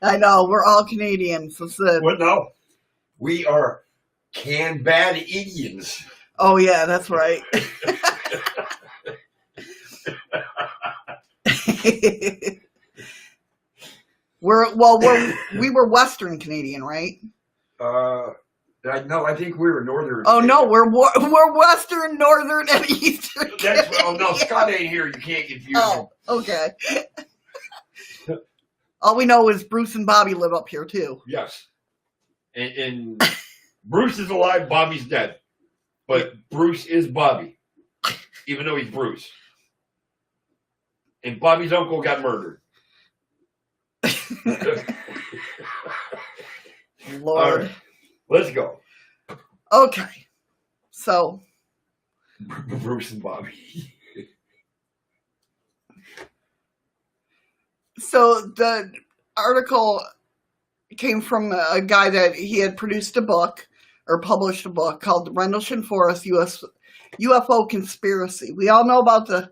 I know. We're all Canadians. That's it. What? No. We are Canbad-Indians. Oh, yeah, that's right. We were Western Canadian, right? No, I think we were Northern. Oh no, we're Western, Northern, and Eastern. Oh no, Scott ain't here. You can't confuse him. Oh, okay. All we know is Bruce and Bobby live up here too. Yes, and Bruce is alive. Bobby's dead, but Bruce is Bobby, even though he's Bruce. And Bobby's uncle got murdered. Lord. Right, let's go. Okay. So. Bruce and Bobby. So the article came from a guy that he had produced a book or published a book called The Rendlesham Forest UFO Conspiracy. We all know about the.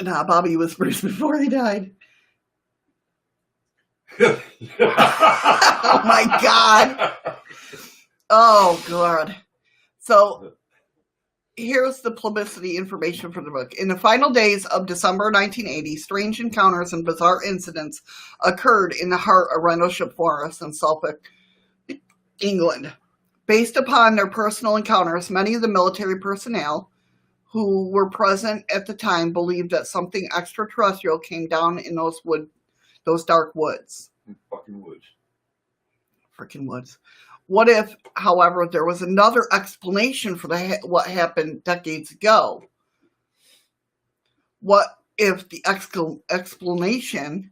Nah, Bobby was Bruce before he died. Oh my God. Oh God. So here's the publicity information for the book. In the final days of December 1980, strange encounters and bizarre incidents occurred in the heart of Rendlesham Forest in Suffolk, England. Based upon their personal encounters, many of the military personnel who were present at the time believed that something extraterrestrial came down in those dark woods. Fucking woods. Freaking woods. What if, however, there was another explanation for what happened decades ago? What if the explanation,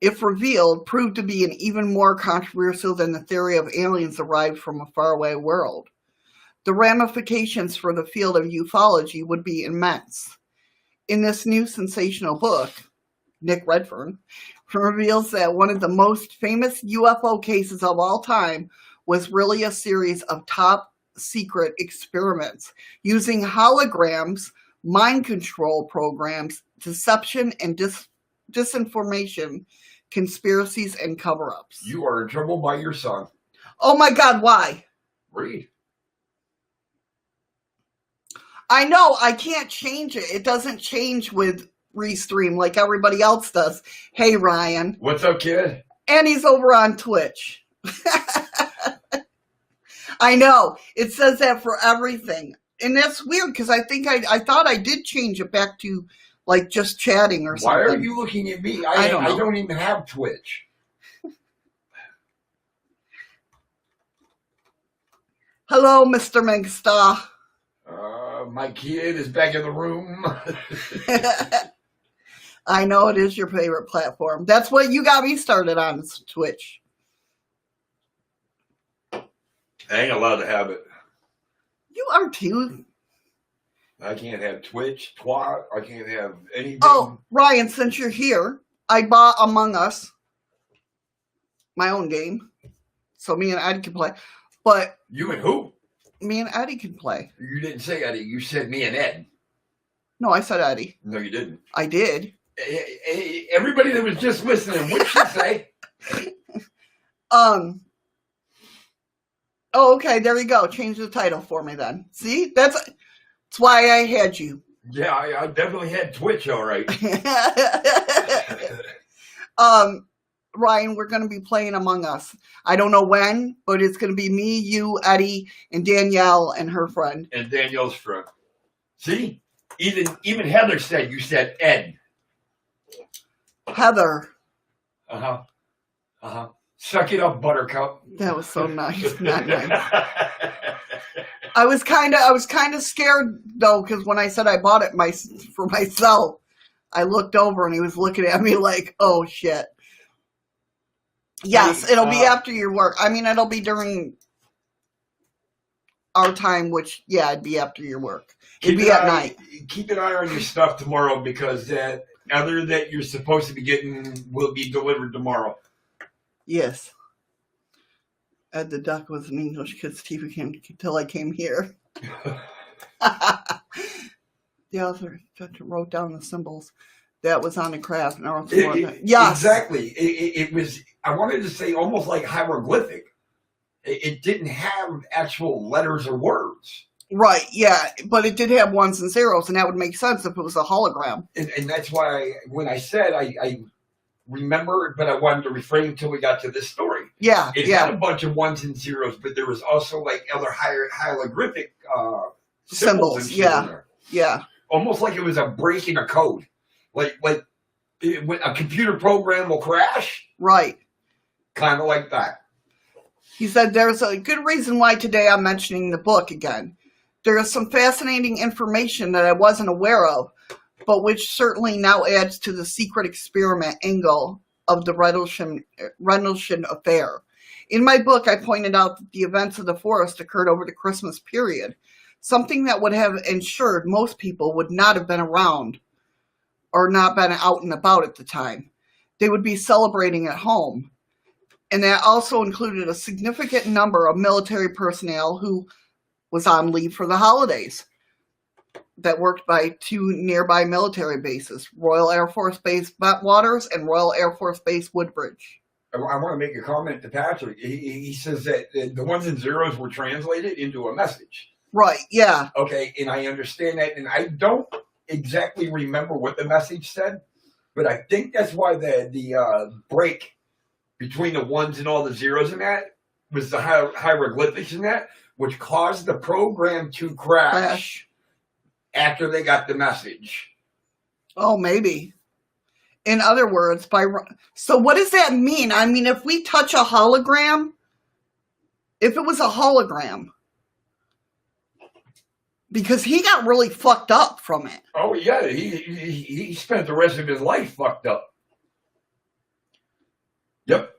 if revealed, proved to be an even more controversial than the theory of aliens arrived from a faraway world? The ramifications for the field of ufology would be immense. In this new sensational book, Nick Redfern reveals that one of the most famous UFO cases of all time was really a series of top secret experiments using holograms, mind control programs, deception and disinformation, conspiracies, and cover-ups. You are in trouble by your son. Oh my God, why? Read. I know, I can't change it. It doesn't change with Restream like everybody else does. Hey, Ryan. What's up, kid? And he's over on Twitch. I know. It says that for everything. And that's weird because I think I thought I did change it back to like just chatting or something. Why are you looking at me? I don't know. I don't even have Twitch. Hello, Mr. Megastar. My kid is back in the room. I know it is your favorite platform. That's what you got me started on, Twitch. I ain't allowed to have it. You are too. I can't have Twitch, twat. I can't have anything. Oh, Ryan, since you're here, I bought Among Us, my own game, so me and Eddie can play. But You and who? me and Eddie can play. You didn't say Eddie. You said me and Ed. No, I said Eddie. No, you didn't. I did. Everybody that was just listening, what did she say? Oh, okay. There you go. Change the title for me then. See, that's why I had you. Yeah, I definitely had Twitch, all right. Ryan, we're going to be playing Among Us. I don't know when, but it's going to be me, you, Eddie, and Danielle and her friend. And Danielle's friend. See? Even Heather said you said Ed. Heather. Uh-huh. Uh-huh. Suck it up, Buttercup. That was so nice. Not nice. I was kind of scared though, because when I said I bought it for myself, I looked over and he was looking at me like, "Oh shit." Yes, it'll be after your work. I mean, it'll be during our time, which it'd be after your work. It'd be at night. Keep an eye on your stuff tomorrow because that other that you're supposed to be getting will be delivered tomorrow. Yes. Ed the Duck was an English kid's TV until I came here. The author wrote down the symbols that was on the craft. Yes. Exactly. It was, I wanted to say almost like hieroglyphic. It didn't have actual letters or words. Right, yeah. But it did have ones and zeros, and that would make sense if it was a hologram. And that's why when I said I remember it, but I wanted to refrain until we got to this story. Yeah, it had a bunch of ones and zeros, but there was also like other hieroglyphic symbols. Yeah. Almost like it was a break in a code, like when a computer program will crash. Right. Kind of like that. He said there's a good reason why today I'm mentioning the book again. There is some fascinating information that I wasn't aware of, but which certainly now adds to the secret experiment angle of the Rendlesham affair. In my book, I pointed out that the events of the forest occurred over the Christmas period, something that would have ensured most people would not have been around or not been out and about at the time. They would be celebrating at home. And that also included a significant number of military personnel who was on leave for the holidays that worked by two nearby military bases, Royal Air Force Base Bentwaters and Royal Air Force Base Woodbridge. I want to make a comment to Patrick. He says that the ones and zeros were translated into a message. Right, yeah. Okay, and I understand that, and I don't exactly remember what the message said, but I think that's why the break between the ones and all the zeros in that was the hieroglyphics in that, which caused the program to crash after they got the message. Oh, maybe. In other words, so what does that mean? I mean, if we touch a hologram, if it was a hologram, because he got really fucked up from it. Oh, yeah. He spent the rest of his life fucked up. Yep.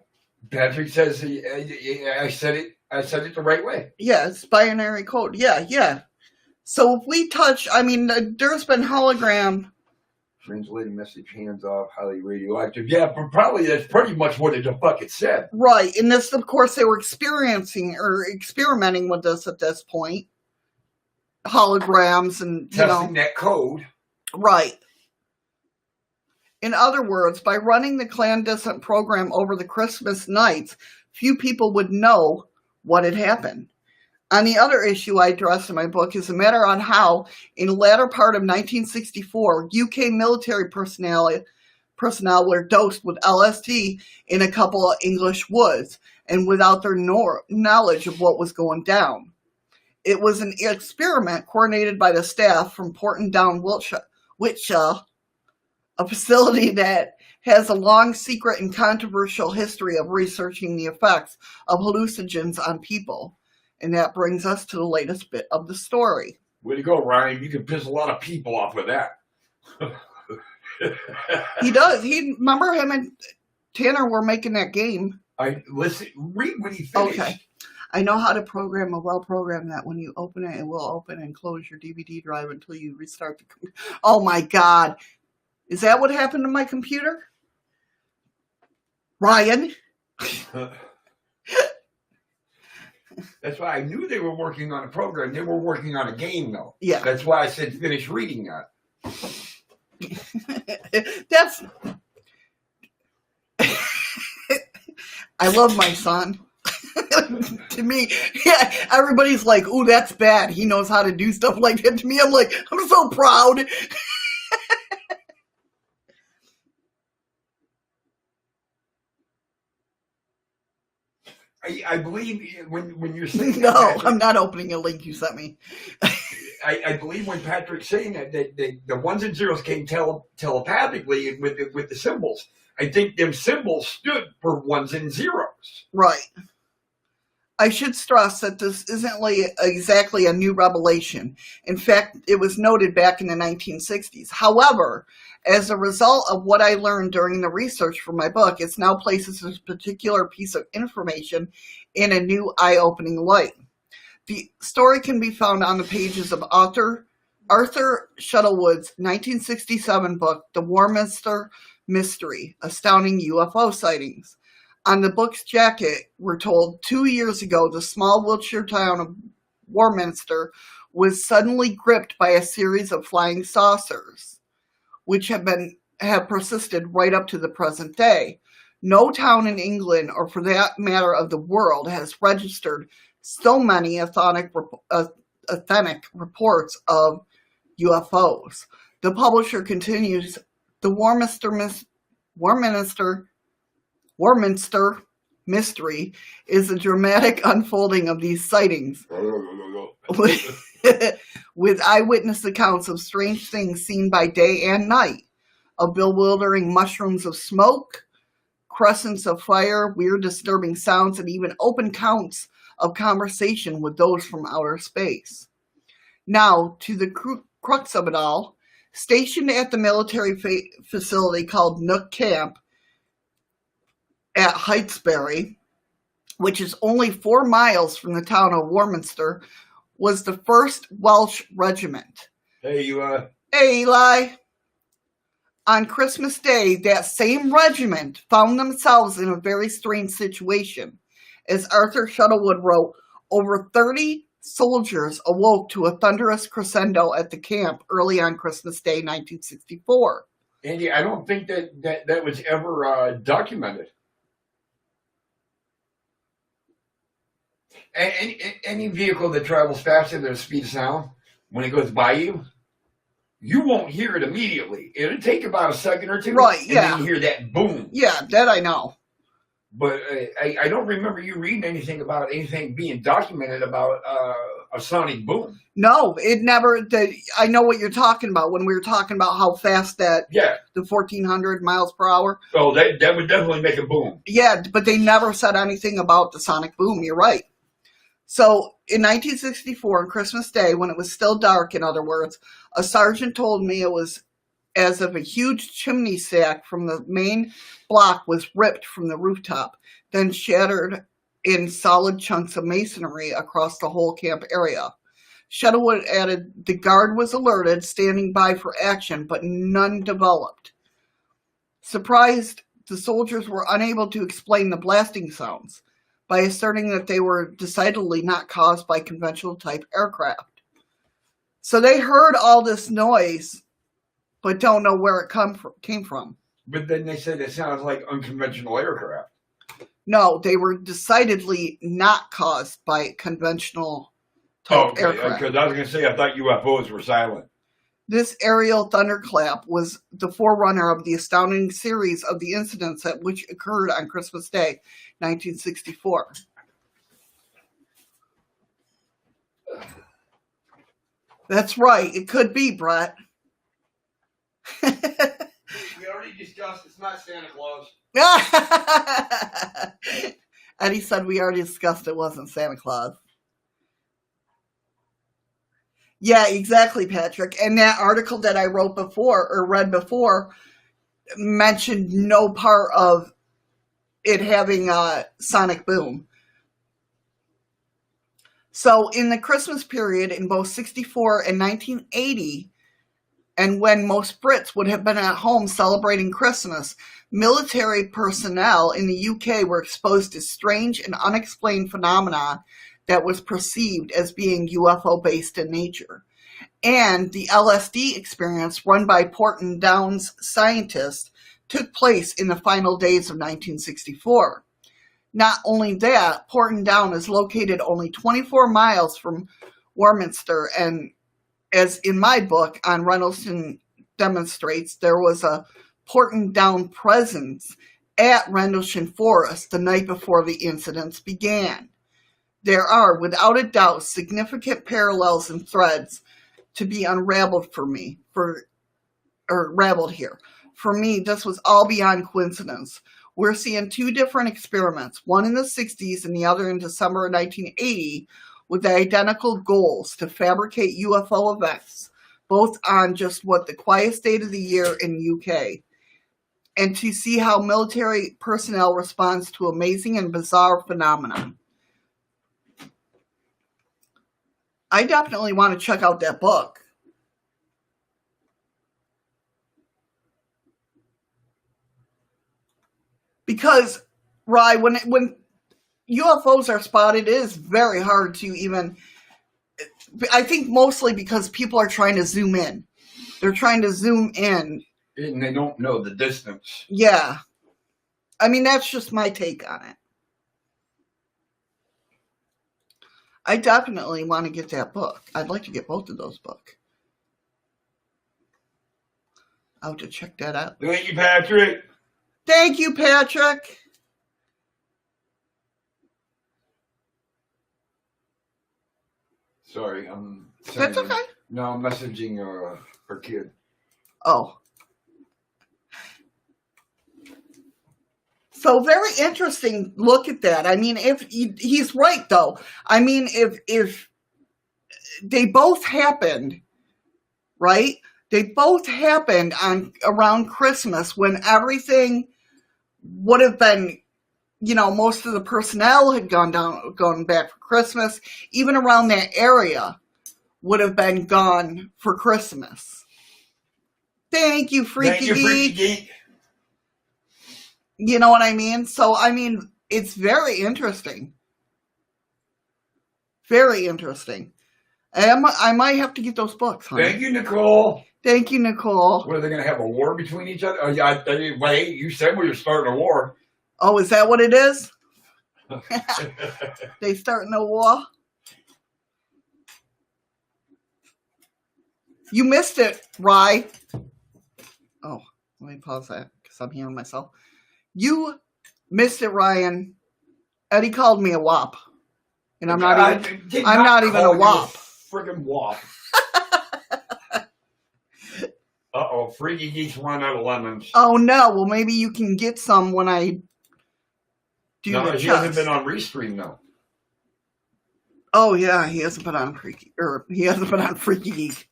Patrick says I said it the right way. Yeah, it's binary code. Yeah. So if we touch, I mean, there's been hologram. Translating message, hands off, highly radioactive. Yeah, but probably that's pretty much what the fuck it said. Right. And this, of course, they were experimenting with this at this point. Holograms and, testing that code. Right. In other words, by running the clandestine program over the Christmas nights, few people would know what had happened. On the other issue I addressed in my book is a matter on how, in the latter part of 1964, UK military personnel were dosed with LSD in a couple of English woods, and without their knowledge of what was going down. It was an experiment coordinated by the staff from Porton-Down, Wiltshire, a facility that has a long, secret, and controversial history of researching the effects of hallucinogens on people. And that brings us to the latest bit of the story. Way to go, Ryan. You can piss a lot of people off with that. He does. Remember him and Tanner were making that game. Read when he finished. Okay. I know how to program a well-program that when you open it, it will open and close your DVD drive until you restart the computer. Oh, my God. Is that what happened to my computer? Ryan? That's why I knew they were working on a program. They were working on a game, though. Yeah. That's why I said finish reading that. That's... I love my son. To me, yeah, everybody's like, "Ooh, that's bad. He knows how to do stuff like that." To me, I'm like, I'm so proud. I believe when you're saying No, that, I'm not opening a link you sent me. I believe when Patrick's saying that the ones and zeros came telepathically with the symbols. I think them symbols stood for ones and zeros. Right. I should stress that this isn't exactly a new revelation. In fact, it was noted back in the 1960s. However, as a result of what I learned during the research for my book, it now places this particular piece of information in a new eye-opening light. The story can be found on the pages of Arthur Shuttlewood's 1967 book, The Warminster Mystery, Astounding UFO Sightings. On the book's jacket, we're told 2 years ago, the small Wiltshire town of Warminster was suddenly gripped by a series of flying saucers, which have persisted right up to the present day. No town in England, or for that matter of the world, has registered so many authentic reports of UFOs. The publisher continues, the Warminster Mystery is a dramatic unfolding of these sightings, with eyewitness accounts of strange things seen by day and night, of bewildering mushrooms of smoke, crescents of fire, weird disturbing sounds, and even open counts of conversation with those from outer space. Now, to the crux of it all, stationed at the military facility called Nook Camp at Heytesbury, which is only 4 miles from the town of Warminster, was the 1st Welsh Regiment. Hey, Hey, Eli. On Christmas Day, that same regiment found themselves in a very strange situation. As Arthur Shuttlewood wrote, over 30 soldiers awoke to a thunderous crescendo at the camp early on Christmas Day, 1964. Andy, I don't think that was ever documented. Any vehicle that travels faster than the speed of sound, when it goes by you, you won't hear it immediately. It'll take about a second or two. Right, and yeah. then you hear that boom. Yeah, that I know. But I don't remember you reading anything about anything being documented about a sonic boom. No, it never. I know what you're talking about when we were talking about how fast the 1,400 miles per hour. Oh, that would definitely make a boom. Yeah, but they never said anything about the sonic boom. You're right. So in 1964, on Christmas Day, when it was still dark, in other words, a sergeant told me it was as if a huge chimney stack from the main block was ripped from the rooftop, then shattered in solid chunks of masonry across the whole camp area. Shuttlewood added, the guard was alerted, standing by for action, but none developed. Surprised, the soldiers were unable to explain the blasting sounds by asserting that they were decidedly not caused by conventional type aircraft. So they heard all this noise, but don't know where it came from. But then they said it sounds like unconventional aircraft. No, they were decidedly not caused by conventional type aircraft. Because I was going to say, I thought UFOs were silent. This aerial thunderclap was the forerunner of the astounding series of the incidents which occurred on Christmas Day, 1964. That's right. It could be, Brett. We already discussed it's not Santa Claus. Eddie said we already discussed it wasn't Santa Claus. Yeah, exactly, Patrick. And that article that I wrote before, or read before, mentioned no part of it having a sonic boom. So in the Christmas period in both 64 and 1980, and when most Brits would have been at home celebrating Christmas, military personnel in the UK were exposed to strange and unexplained phenomena that was perceived as being UFO-based in nature. And the LSD experience run by Porton Down's scientists took place in the final days of 1964. Not only that, Portendown is located only 24 miles from Warminster, and as in my book on Rendlesham demonstrates, there was a Portendown presence at Rendlesham Forest the night before the incidents began. There are, without a doubt, significant parallels and threads to be unraveled raveled here. For me, this was all beyond coincidence. We're seeing two different experiments, one in the 60s and the other in December of 1980, with the identical goals to fabricate UFO events, both on just the quietest date of the year in the UK, and to see how military personnel responds to amazing and bizarre phenomena. I definitely want to check out that book. Because, Rye, when UFOs are spotted, it is very hard to even... I think mostly because people are trying to zoom in. They're trying to zoom in. And they don't know the distance. Yeah. I mean, that's just my take on it. I definitely want to get that book. I'd like to get both of those books. I'll have to check that out. Thank you, Patrick. Thank you, Patrick. Sorry, I'm... That's okay. No, I'm messaging her kid. Oh. So very interesting look at that. I mean, if he's right, though. I mean, if they both happened, right? They both happened around Christmas when everything would have been, most of the personnel had gone back for Christmas. Even around that area would have been gone for Christmas. Thank you, Freaky Geek. You know what I mean? So, I mean, it's very interesting. Very interesting. I might have to get those books, honey. Thank you, Nicole. Thank you, Nicole. What, are they going to have a war between each other? Oh, yeah, wait, you said we were starting a war. Oh, is that what it is? They starting a war? You missed it, Rye. Oh, let me pause that because I'm hearing myself. You missed it, Ryan. Eddie called me a wop. And I'm not even a wop. Friggin' wop. Uh-oh, Freaky Geek's run out of lemons. Oh, no. Well, maybe you can get some when I do the chest. He hasn't been on Restream, though. Oh, yeah. He hasn't been on Freaky Geek.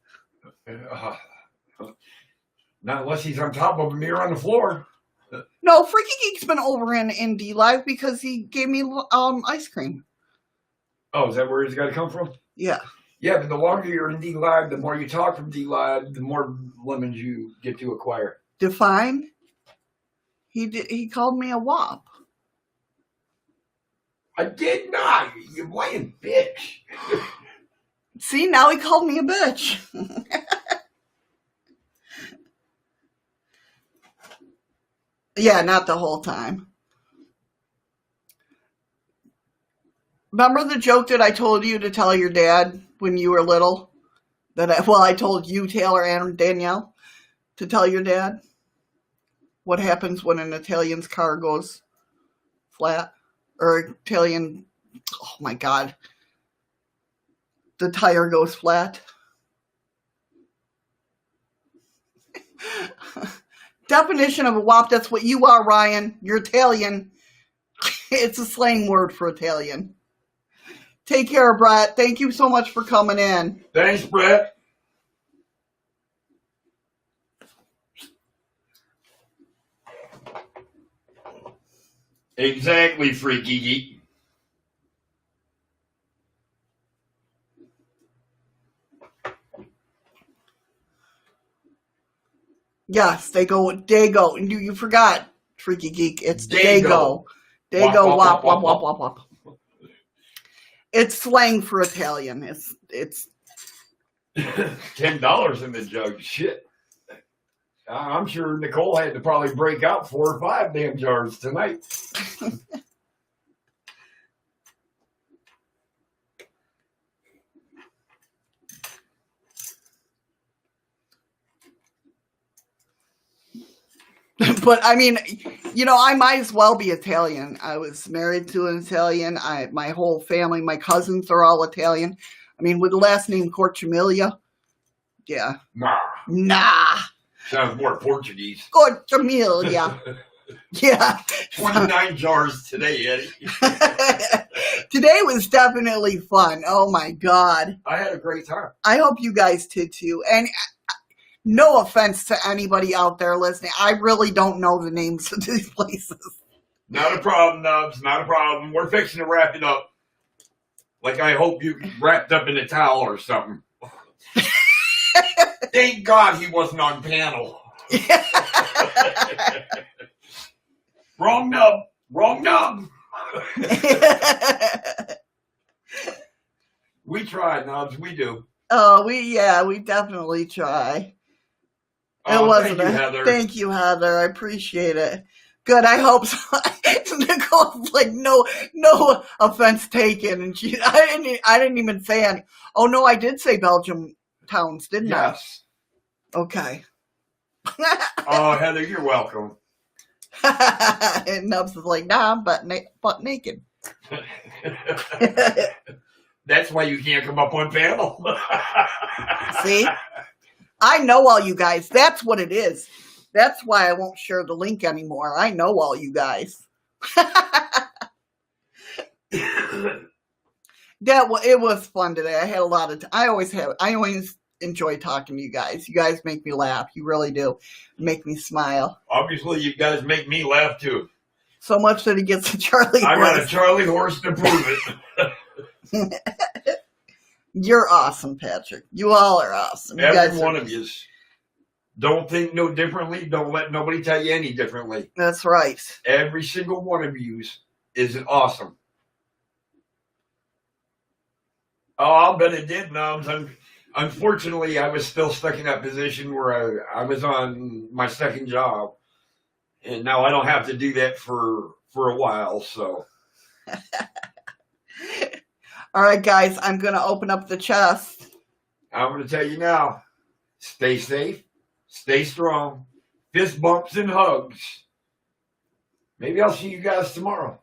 Not unless he's on top of a mirror on the floor. No, Freaky Geek's been over in D Live because he gave me ice cream. Oh, is that where he's got to come from? Yeah. Yeah, but the longer you're in D Live, the more you talk from D Live, the more lemons you get to acquire. Define? He called me a wop. I did not. You lying bitch. See, now he called me a bitch. Yeah, not the whole time. Remember the joke that I told you to tell your dad when you were little? I told you, Taylor, and Danielle to tell your dad what happens when an Italian's car goes flat. Or Italian, oh my God, the tire goes flat. Definition of a wop, that's what you are, Ryan. You're Italian. It's a slang word for Italian. Take care, Brett. Thank you so much for coming in. Thanks, Brett. Exactly, Freaky Geek. Yes, they go. You forgot, Freaky Geek. It's Dago. Dago, wop, wop, wop, wop, wop. It's slang for Italian. It's $10 in the jug. Shit. I'm sure Nicole had to probably break out 4 or 5 damn jars tonight. But I mean, I might as well be Italian. I was married to an Italian. My whole family, my cousins are all Italian. I mean, with the last name Corchimilia. Yeah. Nah. Sounds more Portuguese. Corchimilia. Yeah. 29 jars today, Eddie. Today was definitely fun. Oh my God. I had a great time. I hope you guys did too. And no offense to anybody out there listening. I really don't know the names of these places. Not a problem, Nubs. Not a problem. We're fixing to wrap it up. Like I hope you wrapped up in a towel or something. Thank God he wasn't on panel. Wrong nub. Wrong nub. We try, Nubs. We do. Oh, we definitely try. It wasn't. Thank you, Heather. Thank you, Heather. I appreciate it. Good. I hope so. Nicole's like, no offense taken, and I didn't even say any. Oh no, I did say Belgium towns, didn't I? Yes. Okay. Oh, Heather, you're welcome. And Nubs is like, nah, but naked. That's why you can't come up on panel. See? I know all you guys. That's what it is. That's why I won't share the link anymore. I know all you guys. It was fun today. I had a lot of I always enjoy talking to you guys. You guys make me laugh. You really do. Make me smile. Obviously, you guys make me laugh too. So much that he gets a Charlie horse. I got a Charlie horse to prove it. You're awesome, Patrick. You all are awesome. Every one of you. Don't think no differently. Don't let nobody tell you any differently. That's right. Every single one of you is awesome. Oh, I'll bet it did, Nubs. Unfortunately, I was still stuck in that position where I was on my second job. And now I don't have to do that for a while, so. All right, guys, I'm going to open up the chest. I'm going to tell you now, stay safe, stay strong, fist bumps and hugs. Maybe I'll see you guys tomorrow.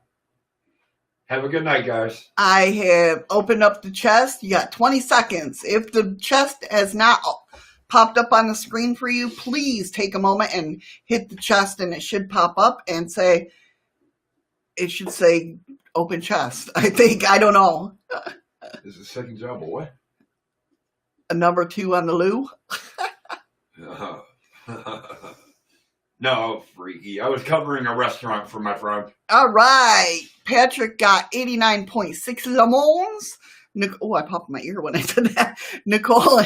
Have a good night, guys. I have opened up the chest. You got 20 seconds. If the chest has not popped up on the screen for you, please take a moment and hit the chest, and it should pop up and it should say open chest. I think. I don't know. This is the second job, boy. A number 2 on the loo. No, freaky. I was covering a restaurant for my friend. All right. Patrick got 89.6 lemons. Oh, I popped my ear when I said that. Nicole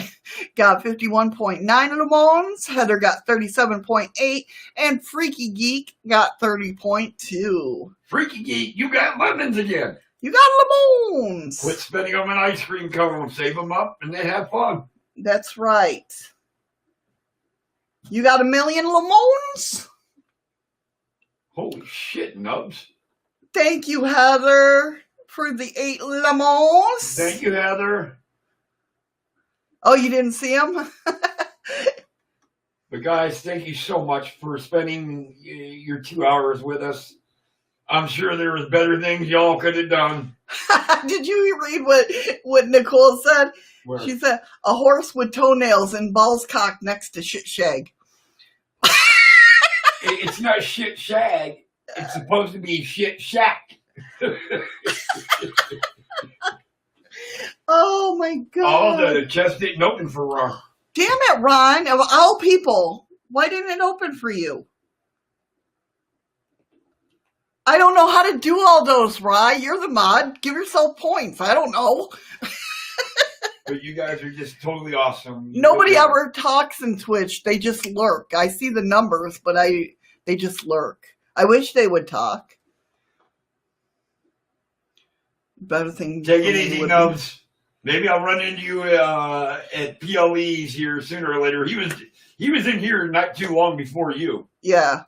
got 51.9 lemons. Heather got 37.8. And Freaky Geek got 30.2. Freaky Geek, you got lemons again. You got lemons. Quit spending them in ice cream cone. Save them up and then have fun. That's right. You got 1 million lemons? Holy shit, Nubs. Thank you, Heather, for the 8 lemons. Thank you, Heather. Oh, you didn't see them? But guys, thank you so much for spending your 2 hours with us. I'm sure there was better things y'all could have done. Did you read what Nicole said? Where? She said, a horse with toenails and balls cocked next to shit shag. It's not shit shag. It's supposed to be shit shack. Oh my God. Oh, the chest didn't open for Ron. Damn it, Ron. Of all people, why didn't it open for you? I don't know how to do all those, Rye. You're the mod. Give yourself points. I don't know. But you guys are just totally awesome. Nobody ever talks in Twitch. They just lurk. I see the numbers, but they just lurk. I wish they would talk. Better thing. Take it easy, Nubs. Maybe I'll run into you at PLE's here sooner or later. He was in here not too long before you. Yeah.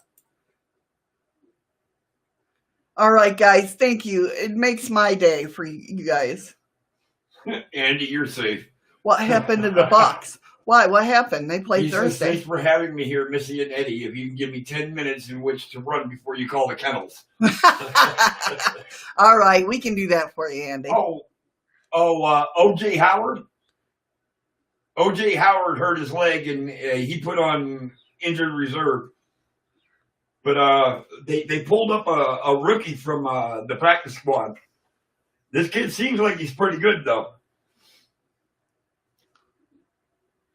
All right, guys. Thank you. It makes my day for you guys. Andy, you're safe. What happened to the box? Why? What happened? They played He says, Thursday. thanks for having me here, Missy and Eddie. If you can give me 10 minutes in which to run before you call the kennels. All right, we can do that for you, Andy. O.J. Howard. O.J. Howard hurt his leg and he put on injured reserve. But they pulled up a rookie from the practice squad. This kid seems like he's pretty good, though.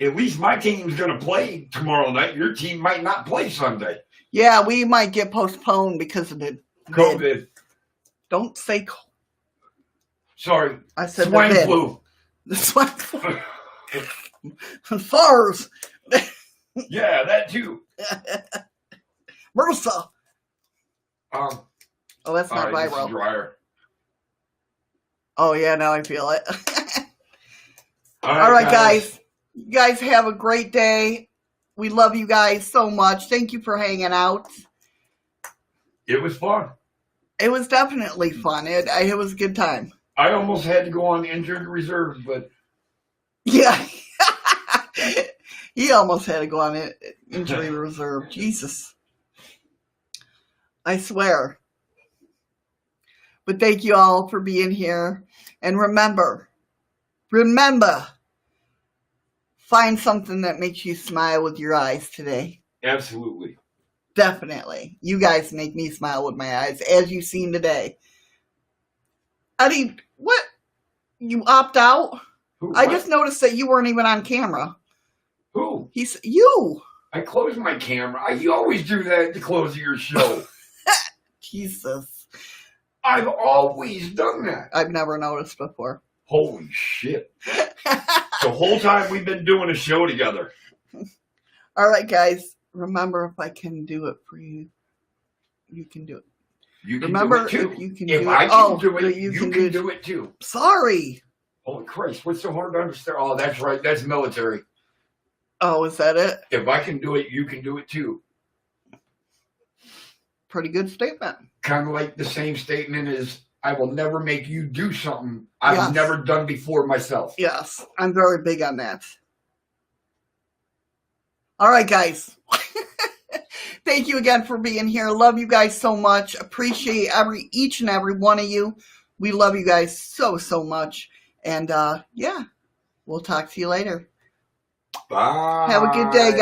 At least my team's going to play tomorrow night. Your team might not play Sunday. Yeah, we might get postponed because of the COVID. Don't say. Sorry. I said swine flu. The swine flu. SARS. Yeah, that too. MRSA. Oh, that's not this is viral. drier. Oh, yeah, now I feel it. All right, guys. You guys have a great day. We love you guys so much. Thank you for hanging out. It was fun. It was definitely fun. It was a good time. I almost had to go on injured reserve, but... Yeah. He almost had to go on injury reserve. Jesus. I swear. But thank you all for being here. And remember, find something that makes you smile with your eyes today. Absolutely. Definitely. You guys make me smile with my eyes, as you've seen today. Eddie, what? You opt out? Who, I just noticed that you weren't even on camera. Who? You. I closed my camera. You always do that at the close of your show. Jesus. I've always done that. I've never noticed before. Holy shit. The whole time we've been doing a show together. All right, guys. Remember, if I can do it for you, you can do it. You can Remember, do it too. if you can if do I it. can do it, you can do it too. Sorry. Holy Christ, what's so hard to understand? Oh, that's right. That's military. Oh, is that it? If I can do it, you can do it too. Pretty good statement. Kind of like the same statement as, I will never make you do something I've never done before myself. Yes, I'm very big on that. All right, guys. Thank you again for being here. Love you guys so much. Appreciate each and every one of you. We love you guys so, so much. And yeah, we'll talk to you later. Bye. Have a good day, guys.